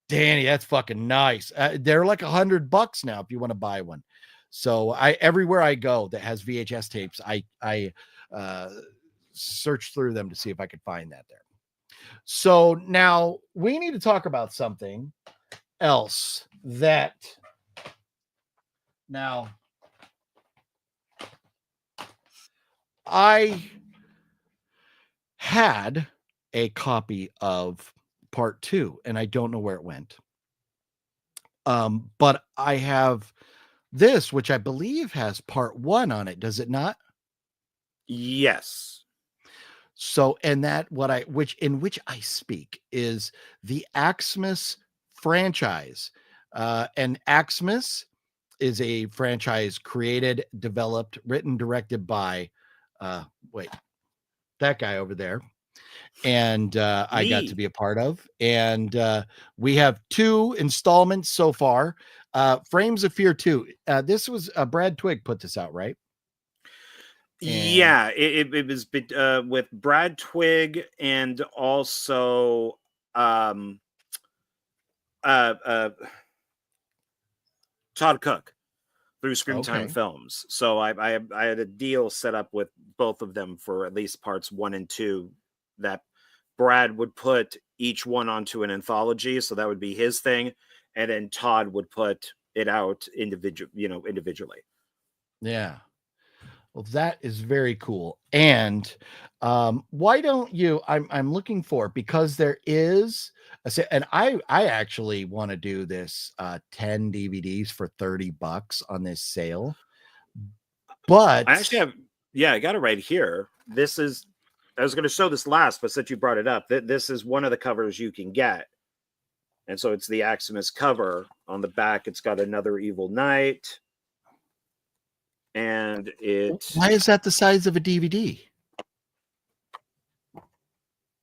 Danny, that's fucking nice. They're like $100 now if you want to buy one. So everywhere I go that has VHS tapes, I search through them to see if I could find that there. So now we need to talk about something else that now I had a copy of part 2 and I don't know where it went. But I have this, which I believe has part 1 on it. Does it not? Yes. So, and that in which I speak is the Axmis franchise. And Axmis is a franchise created, developed, written, directed by that guy over there. And I got to be a part of. And we have 2 installments so far. Frames of Fear 2. This was Brad Twigg put this out, right? Yeah, it was with Brad Twigg and also Todd Cook through Screamtime Films. So I had a deal set up with both of them for at least parts 1 and 2 that Brad would put each one onto an anthology. So that would be his thing. And then Todd would put it out individually. Yeah. Well, that is very cool. And why don't you, I'm looking for, because there is and I actually want to do this 10 DVDs for $30 on this sale. But I actually have, I got it right here. I was going to show this last, but since you brought it up, this is one of the covers you can get. And so it's the Axmis cover. On the back, it's got Another Evil Night. And why is that the size of a DVD?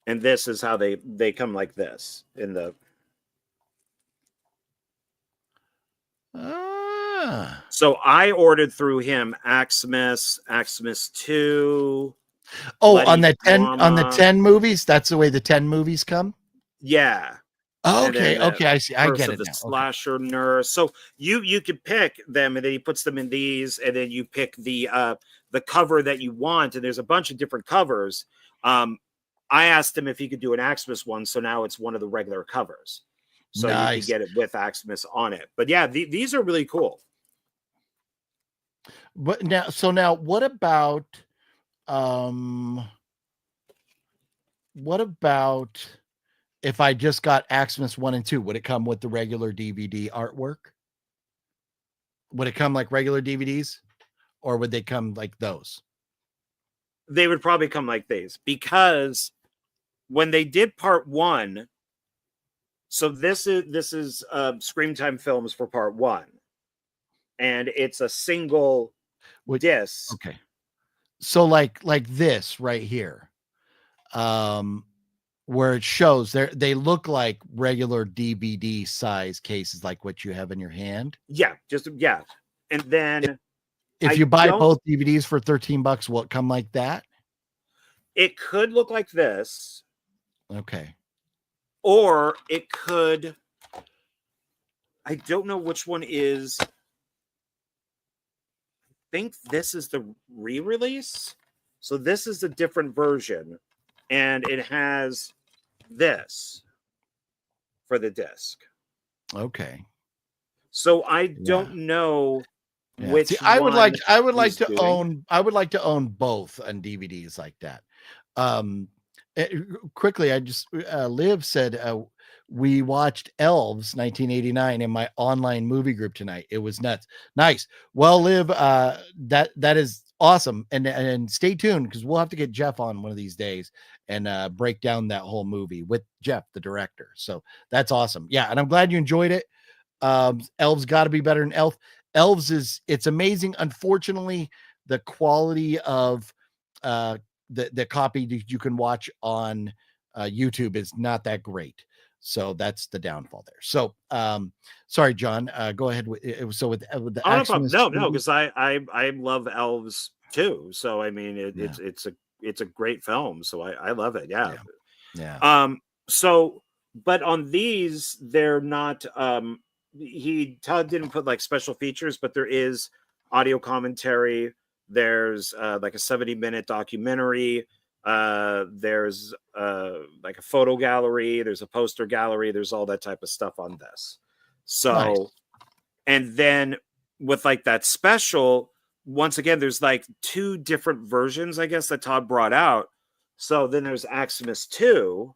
And this is how they come like this in the. So I ordered through him Axmis 2. Oh, on the 10 movies. That's the way the 10 movies come. Yeah. Oh, okay. I see. I get it the now. Slasher nurse. So you could pick them, and then he puts them in these, and then you pick the cover that you want, and there's a bunch of different covers. I asked him if he could do an Axmis one, so now it's one of the regular covers. So you can get it with Axmis on it. But yeah, these are really cool. But now, what about What about if I just got Xmas 1 and 2? Would it come with the regular DVD artwork? Would it come like regular DVDs, or would they come like those? They would probably come like these, because when they did part 1, so this is Scream Time Films for part 1, and it's a single disc. Okay, so like this right here, where it shows they look like regular DVD size cases, like what you have in your hand. Yeah, and then if you buy both DVDs for $13, will it come like that? It could look like this. Okay. Or it could, I don't know which one is. I think this is the re-release. So this is a different version, and it has this for the disc. Okay. So I don't know which. See, I would like to own both on DVDs like that. Quickly, I just Liv said we watched Elves 1989 in my online movie group tonight. It was nuts. Nice. Well, Liv, that is awesome. And stay tuned, because we'll have to get Jeff on one of these days and break down that whole movie with Jeff, the director. So that's awesome. Yeah, and I'm glad you enjoyed it. Elves got to be better than Elves it's amazing. Unfortunately, the quality of the copy that you can watch on YouTube is not that great. So that's the downfall there. So sorry, John, go ahead. With the no, because I love Elves too. So I mean, it's a great film. So I love it. Yeah. So, but on these, they're not. Todd didn't put like special features, but there is audio commentary. There's like a 70-minute documentary. There's like a photo gallery. There's a poster gallery. There's all that type of stuff on this. So, nice. And then with like that special, once again, there's like 2 different versions, I guess, that Todd brought out. So then there's Xmas 2,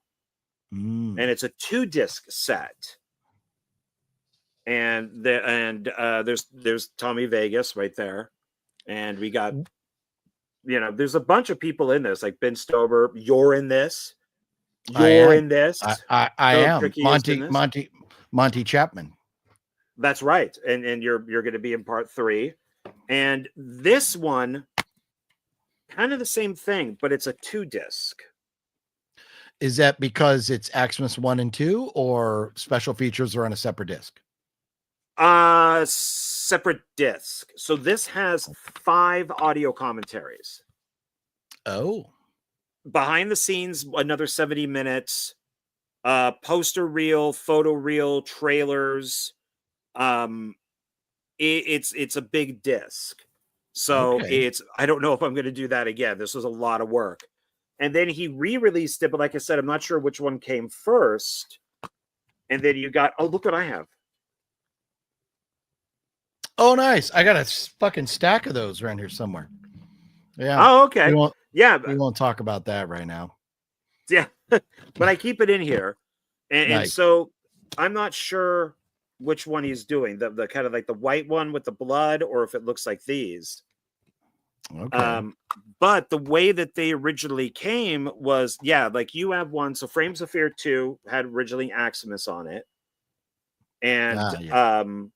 and it's a 2-disc set. And there's Tommy Vegas right there. And we got, there's a bunch of people in this, like Ben Stober. You're in this. You're in this. I am. Monty Chapman. That's right. And you're going to be in part 3. And this one, kind of the same thing, but it's a 2-disc. Is that because it's Xmas 1 and 2, or special features are on a separate disc? Separate disc. So this has 5 audio commentaries. Oh. Behind the scenes, another 70 minutes. Poster reel, photo reel, trailers. It's a big disc. So I don't know if I'm going to do that again. This was a lot of work. And then he re-released it, but like I said, I'm not sure which one came first. And then you got, look what I have. Oh, nice. I got a fucking stack of those around here somewhere. Yeah. Oh, okay. We won't talk about that right now. Yeah. But I keep it in here. And so I'm not sure which one he's doing. The kind of like the white one with the blood, or if it looks like these. Okay. But the way that they originally came was, like you have one. So Frames of Fear 2 had originally Xmas on it. And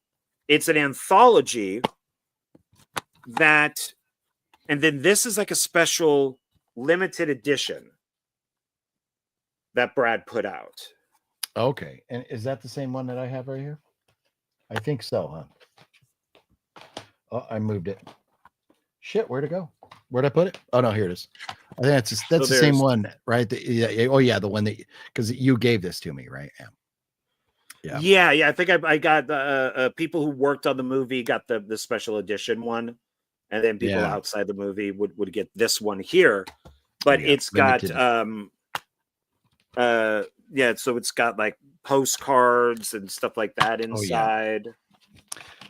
it's an anthology that, and then this is like a special limited edition that Brad put out. Okay. And is that the same one that I have right here? I think so, huh? Oh, I moved it. Shit, where'd it go? Where'd I put it? Oh no, here it is. I think that's the same one, right? The one that, because you gave this to me, right? Yeah. I think I got people who worked on the movie got the special edition one, and then people outside the movie would get this one here. But it's got so it's got like postcards and stuff like that inside.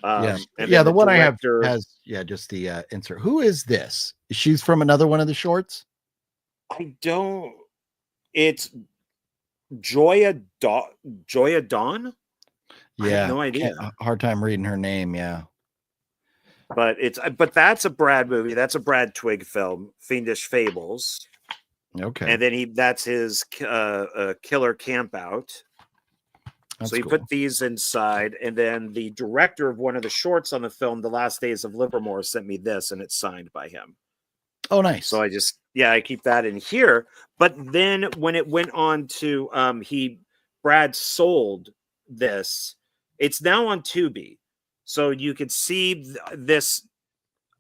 And yeah. then The one director, I have has just the insert. Who is this? She's from another one of the shorts. I don't. It's Joya Dawn. I have no idea. Hard time reading her name. Yeah. But that's a Brad movie. That's a Brad Twigg film, Fiendish Fables. Okay. And then that's his Killer Campout. So he put these inside, and then the director of one of the shorts on the film, The Last Days of Livermore, sent me this, and it's signed by him. Oh, nice. So I keep that in here. But then when it went on to Brad sold this, it's now on Tubi. So you could see this.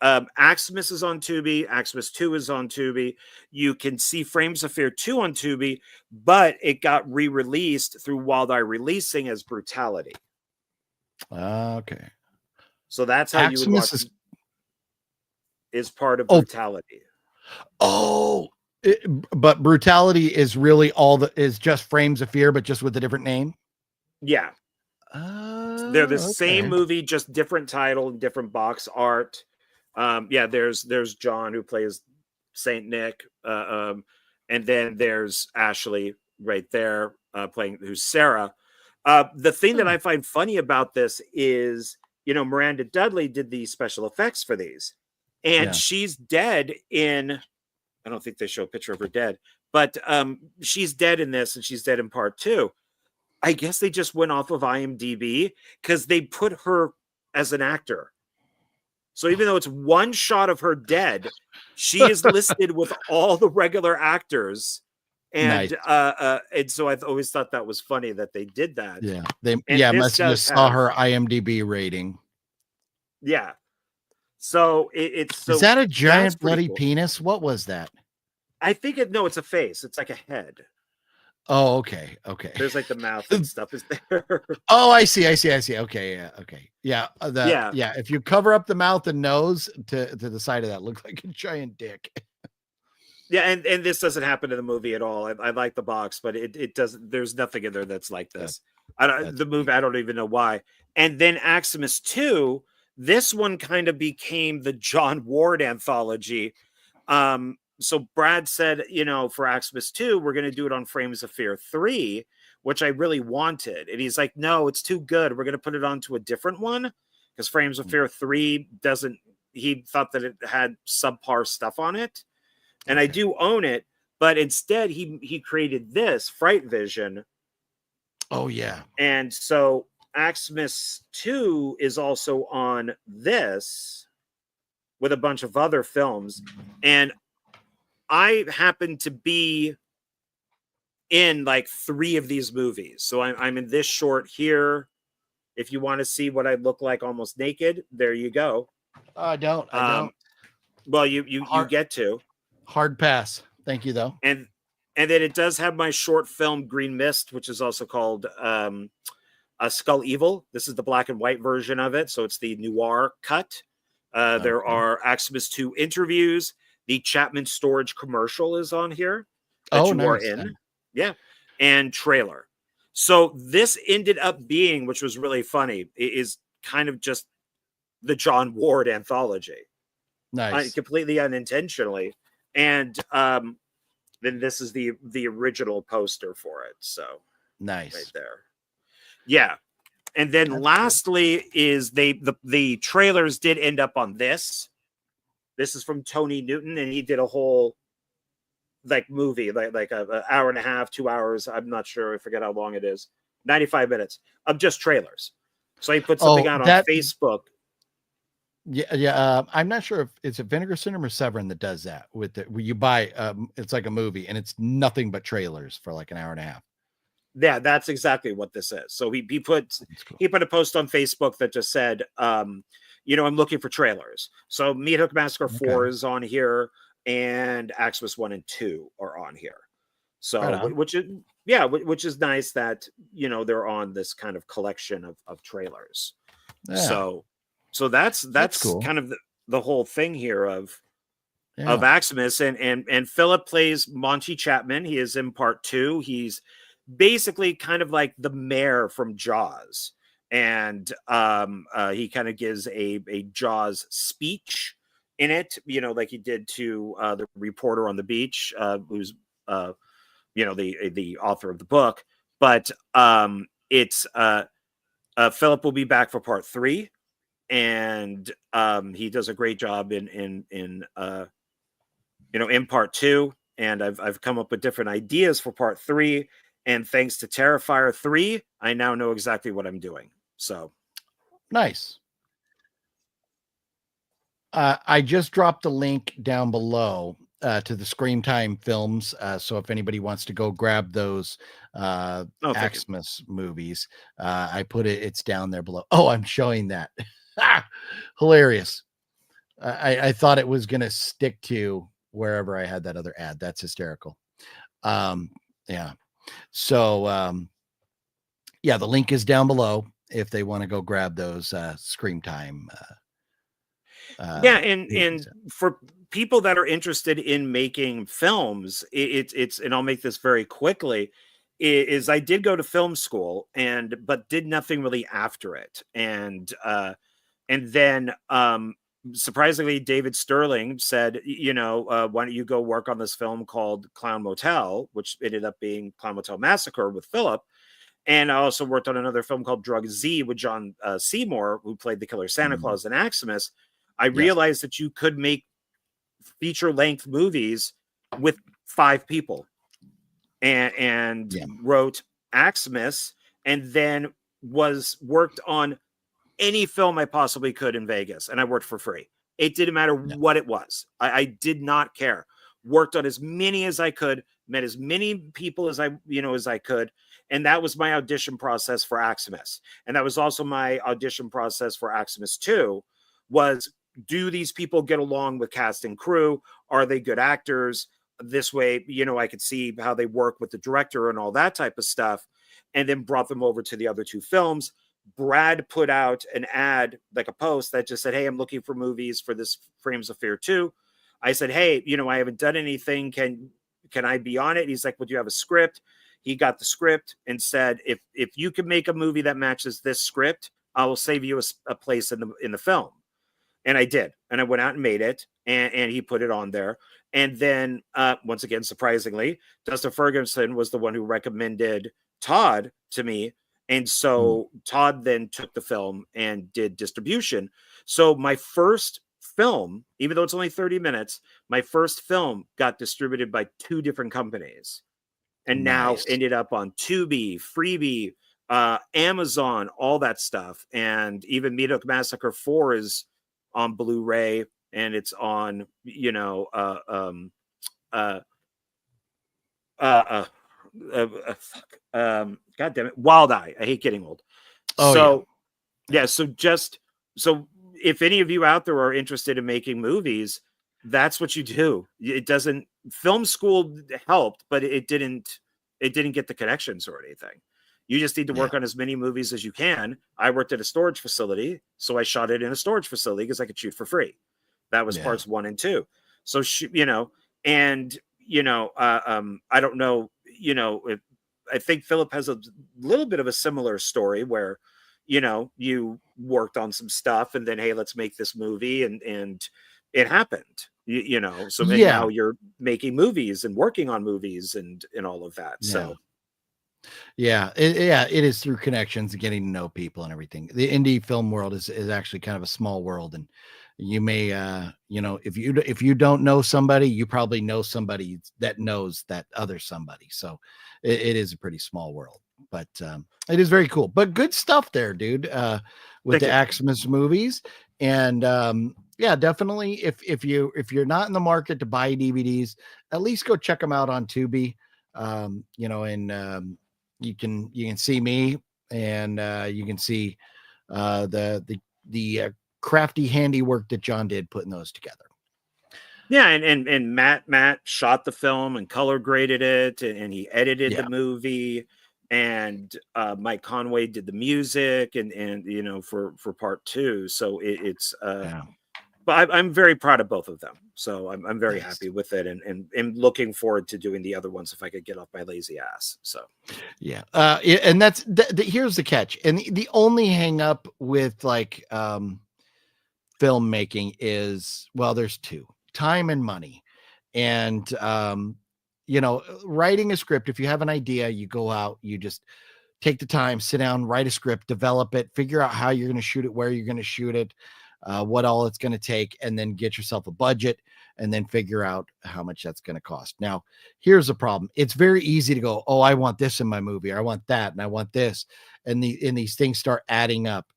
Aximus is on Tubi. Aximus 2 is on Tubi. You can see Frames of Fear 2 on Tubi, but it got re-released through Wild Eye Releasing as Brutality. Okay. So that's how Aximus you would watch is part of Brutality. But Brutality is really is just Frames of Fear, but just with a different name. Yeah. They're the same movie, just different title, different box art. There's John who plays Saint Nick, and then there's Ashley right there playing who's Sarah. The thing that I find funny about this is, Miranda Dudley did the special effects for these, and she's dead in. I don't think they show a picture of her dead, but she's dead in this, and she's dead in part 2. I guess they just went off of IMDb because they put her as an actor. So even though it's one shot of her dead, she is listed with all the regular actors. And and so I've always thought that was funny that they did that. Yeah. Must just saw her IMDb rating. Yeah. So it's is that a giant bloody penis? What was that? I think it's a face. It's like a head. Oh, okay. Okay. There's like the mouth and stuff is there. Oh, I see. Okay. Yeah. Okay. Yeah. Yeah. If you cover up the mouth and nose to the side of that, looks like a giant dick. Yeah. And this doesn't happen in the movie at all. I like the box, but it doesn't. There's nothing in there that's like this. The movie, I don't even know why. And then Aximus 2, this one kind of became the John Ward anthology. So Brad said, for Aximus 2, we're going to do it on Frames of Fear 3, which I really wanted. And he's like, no, it's too good. We're going to put it onto a different one because Frames of Fear 3 he thought that it had subpar stuff on it. And I do own it, but instead he created this Fright Vision. Oh, yeah. And so Aximus 2 is also on this with a bunch of other films. And I happen to be in like 3 of these movies. So I'm in this short here. If you want to see what I look like almost naked, there you go. I don't. Well, you get to. Hard pass. Thank you, though. And then it does have my short film Green Mist, which is also called Skull Evil. This is the black and white version of it. So it's the noir cut. There are Aximus 2 interviews. The Chapman Storage commercial is on here that you are in. Yeah. And trailer. So this ended up being, which was really funny, is kind of just the John Ward anthology. Nice. Completely unintentionally. And then this is the original poster for it. So nice. Right there. Yeah. And then lastly is the trailers did end up on this. This is from Tony Newton, and he did a whole movie, like an hour and a half, 2 hours. I'm not sure. I forget how long it is. 95 minutes of just trailers. So he put something out on Facebook. Yeah. I'm not sure if it's a Vinegar Syndrome or Severin that does that where you buy, it's like a movie and it's nothing but trailers for like an hour and a half. Yeah, that's exactly what this is. So he put a post on Facebook that just said, I'm looking for trailers. So Meat Hook Massacre 4 is on here, and Aximus 1 and 2 are on here. So which is nice that they're on this kind of collection of trailers. Yeah. So that's cool. Kind of the whole thing here of Aximus, and Philip plays Monty Chapman. He is in part 2. He's basically kind of like the mayor from Jaws. and he kind of gives a Jaws speech in it, like he did to the reporter on the beach, who's the author of the book. But it's Philip will be back for part 3, and he does a great job in part 2, and I've come up with different ideas for part 3, and thanks to Terrifier 3, I now know exactly what I'm doing. So nice. I just dropped a link down below to the Scream Time films. So if anybody wants to go grab those Xmas movies, I put it's down there below. Oh, I'm showing that. Hilarious. I thought it was going to stick to wherever I had that other ad. That's hysterical. Yeah. So, yeah, the link is down below if they want to go grab those Scream Time. Yeah, and for people that are interested in making films, it's and I'll make this very quickly, is I did go to film school but did nothing really after it. And then surprisingly, David Sterling said, why don't you go work on this film called Clown Motel, which ended up being Clown Motel Massacre with Philip. And I also worked on another film called Drug Z with John Seymour, who played the killer Santa Claus in Xmas. I realized that you could make feature-length movies with 5 people, and wrote Xmas, and then worked on any film I possibly could in Vegas, and I worked for free. It didn't matter what it was. I did not care. Worked on as many as I could, met as many people as I could, and that was my audition process for Xmas. And that was also my audition process for Xmas 2, was, do these people get along with cast and crew? Are they good actors? This way, I could see how they work with the director and all that type of stuff, and then brought them over to the other 2 films. Brad put out an ad, like a post that just said, hey, I'm looking for movies for this Frames of Fear 2. I said, hey, I haven't done anything. Can I be on it? He's like, well, do you have a script? He got the script and said, if you can make a movie that matches this script, I will save you a place in the film. And I did. And I went out and made it, and he put it on there. And then once again, surprisingly, Dustin Ferguson was the one who recommended Todd to me. And so Todd then took the film and did distribution. So my first film, even though it's only 30 minutes, my first film got distributed by 2 different companies, and now ended up on Tubi, Freebie, Amazon, all that stuff. And even Meathook Massacre 4 is on Blu-ray, and it's on, God damn it, Wild Eye. I hate getting old. So if any of you out there are interested in making movies, that's what you do. It doesn't, film school helped, but it didn't get the connections or anything. You just need to work on as many movies as you can. I worked at a storage facility, so I shot it in a storage facility because I could shoot for free. That was parts 1 and 2. So, I don't know, I think Philip has a little bit of a similar story where, you worked on some stuff and then, hey, let's make this movie, and it happened, so now you're making movies and working on movies and all of that. So it is through connections and getting to know people and everything. The indie film world is actually kind of a small world, and you may if you don't know somebody, you probably know somebody that knows that other somebody. So it is a pretty small world, but it is very cool. But good stuff there, dude, with the Xmas movies. And definitely if you're not in the market to buy DVDs, at least go check them out on Tubi. You can see me, and you can see the crafty handiwork that John did putting those together. Yeah, and Matt shot the film and color graded it, and he edited the movie, and Mike Conway did the music, and for part 2. So it's But I'm very proud of both of them. So I'm very Nice. happy with it, and looking forward to doing the other ones if I could get off my lazy ass. So Yeah. And that's here's the catch. And the only hang up with like filmmaking is, well, there's two: time and money. And writing a script, if you have an idea, you go out, you just take the time, sit down, write a script, develop it, figure out how you're going to shoot it, where you're going to shoot it, what all it's going to take, and then get yourself a budget, and then figure out how much that's going to cost. Now, here's the problem. It's very easy to go, oh, I want this in my movie, or I want that, and I want this. And these things start adding up.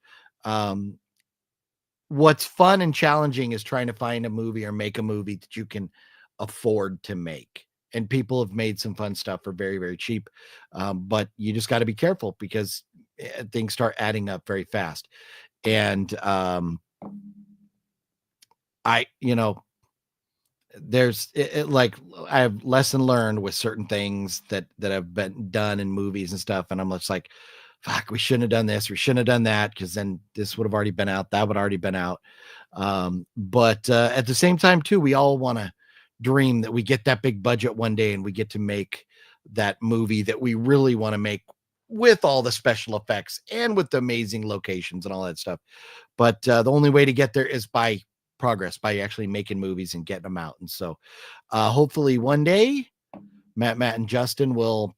What's fun and challenging is trying to find a movie or make a movie that you can afford to make. And people have made some fun stuff for very, very cheap. But you just got to be careful because things start adding up very fast. And there's like I have lesson learned with certain things that have been done in movies and stuff. And I'm just like, fuck, we shouldn't have done this. We shouldn't have done that, because then this would have already been out. That would already been out. But at the same time, too, we all want to dream that we get that big budget one day and we get to make that movie that we really want to make with all the special effects and with the amazing locations and all that stuff. But the only way to get there is by progress, by actually making movies and getting them out. And so hopefully one day Matt and Justin will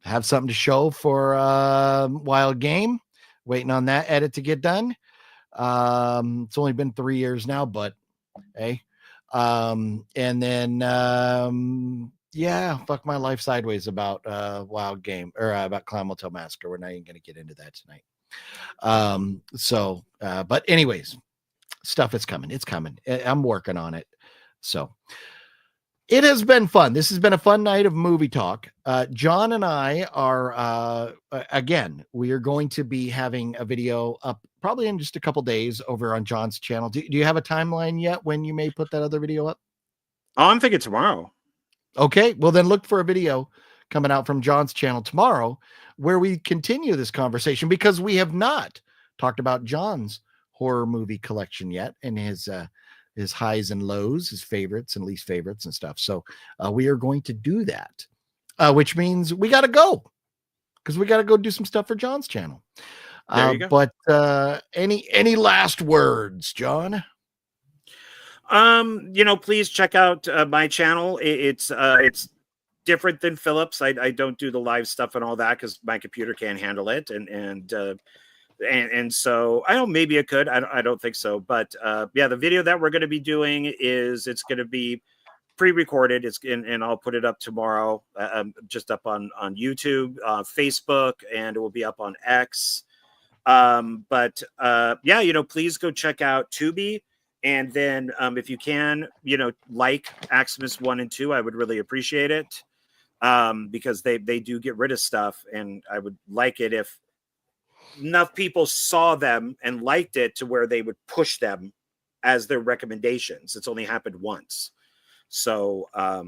have something to show for Wild Game. Waiting on that edit to get done. It's only been 3 years now, but hey. And then fuck my life sideways about Wild Game, or about Clown Motel Massacre. We're not even going to get into that tonight. But anyways, stuff is coming. It's coming. I'm working on it. So it has been fun. This has been a fun night of movie talk. John and I are, again, we are going to be having a video up probably in just a couple days over on John's channel. Do you have a timeline yet when you may put that other video up? Oh, I'm thinking tomorrow. Okay. Well, then look for a video coming out from John's channel tomorrow where we continue this conversation, because we have not talked about John's horror movie collection yet and his highs and lows, his favorites and least favorites and stuff. So we are going to do that, which means we got to go, because we got to go do some stuff for John's channel. There you go. But any last words, John? Please check out my channel. It's different than Philip's. I don't do the live stuff and all that because my computer can't handle it. And so I don't, maybe it could, I don't think so. But the video that we're going to be doing it's going to be pre-recorded. And I'll put it up tomorrow, just up on YouTube, Facebook, and it will be up on X. Please go check out Tubi. And then if you can, like Aximus 1 and 2, I would really appreciate it, because they do get rid of stuff. And I would like it if enough people saw them and liked it to where they would push them as their recommendations. It's only happened once. So, I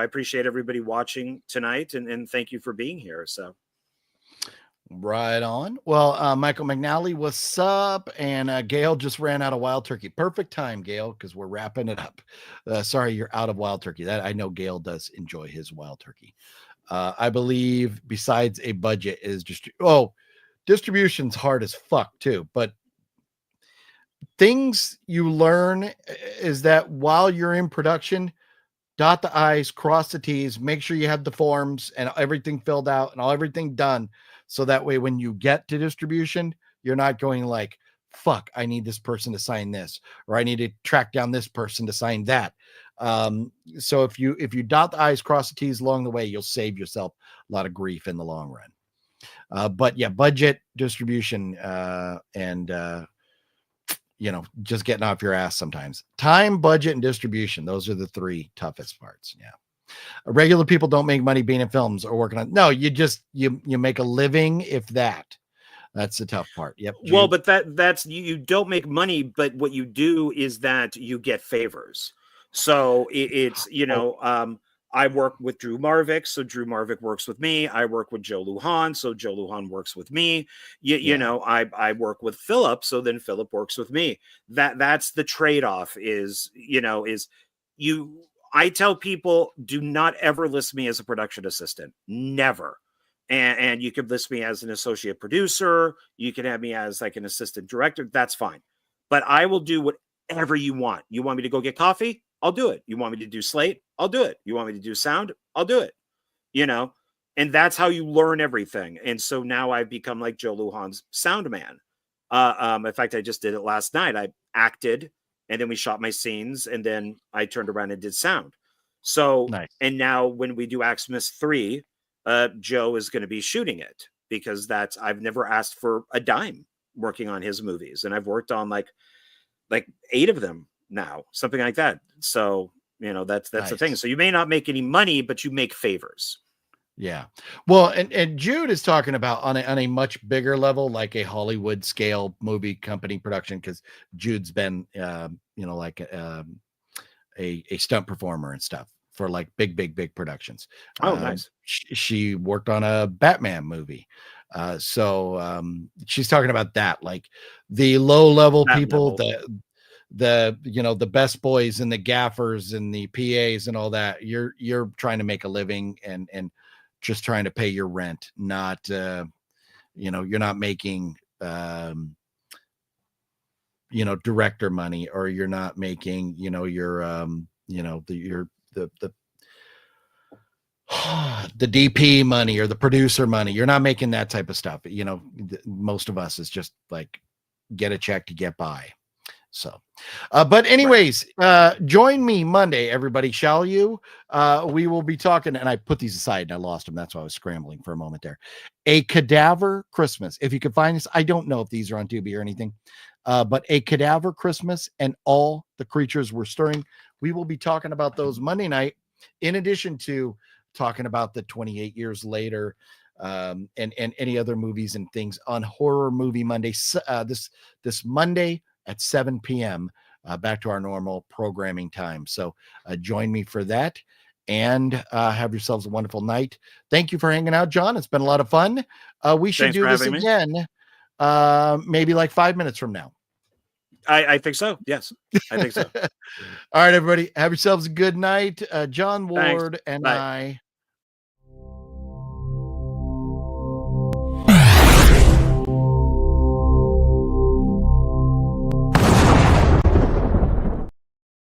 appreciate everybody watching tonight, and thank you for being here. So. Right on. Well, Michael McNally, what's up? And Gale just ran out of wild turkey. Perfect time, Gale, because we're wrapping it up. Sorry, you're out of wild turkey. That I know Gale does enjoy his wild turkey. I believe besides a budget is distribution's hard as fuck too. But things you learn is that while you're in production, dot the I's, cross the T's, make sure you have the forms and everything filled out and everything done. So that way, when you get to distribution, you're not going like, fuck, I need this person to sign this, or I need to track down this person to sign that. So if you dot the I's, cross the T's along the way, you'll save yourself a lot of grief in the long run. But yeah, budget, distribution, and just getting off your ass sometimes. Time, budget, and distribution. Those are the three toughest parts. Yeah. Regular people don't make money being in films or working on. No, you make a living, if that. That's the tough part. Yep. Gene. Well, but that's you don't make money, but what you do is that you get favors. So it's I work with Drew Marvick, so Drew Marvick works with me. I work with Joe Lujan, so Joe Lujan works with me. You know, I work with Philip, so then Philip works with me. That's the trade-off is, you know, is you I tell people, do not ever list me as a production assistant. Never. And you could list me as an associate producer. You can have me as like an assistant director. That's fine. But I will do whatever you want. You want me to go get coffee? I'll do it. You want me to do slate? I'll do it. You want me to do sound? I'll do it. You know, and that's how you learn everything. And so now I've become like Joe Lujan's sound man. In fact, I just did it last night. I acted, and then we shot my scenes, and then I turned around and did sound. So, Nice. and now when we do Axmas 3, Joe is going to be shooting it because I've never asked for a dime working on his movies, and I've worked on like 8 of them now, something like that. So, you know, that's Nice. the thing. So you may not make any money, but you make favors. Yeah. Well, and Jude is talking about on a much bigger level, like a Hollywood scale movie company production, because Jude's been, you know, like a stunt performer and stuff for like big productions. Oh, nice. She worked on a Batman movie. So she's talking about that, like the low level That people, level. the you know, the best boys and the gaffers and the PAs and all that. You're trying to make a living and just trying to pay your rent, not you know, you're not making you know, director money, or you're not making, you know, your you know, the the DP money or the producer money. You're not making that type of stuff. You know, most of us is just like get a check to get by. So, but anyways, join me Monday, everybody, shall you? We will be talking, and I put these aside and I lost them. That's why I was scrambling for a moment there. A Cadaver Christmas. If you can find this, I don't know if these are on Tubi or anything, but A Cadaver Christmas and All the Creatures Were Stirring. We will be talking about those Monday night, in addition to talking about the 28 years later, and any other movies and things on Horror Movie Monday. This Monday at 7 p.m. Back to our normal programming time. So join me for that, and have yourselves a wonderful night. Thank you for hanging out, John. It's been a lot of fun. We should Thanks do for this having me. again, maybe like 5 minutes from now. I think so. Yes, I think so. All right, everybody, have yourselves a good night. John Thanks. Ward and Bye. I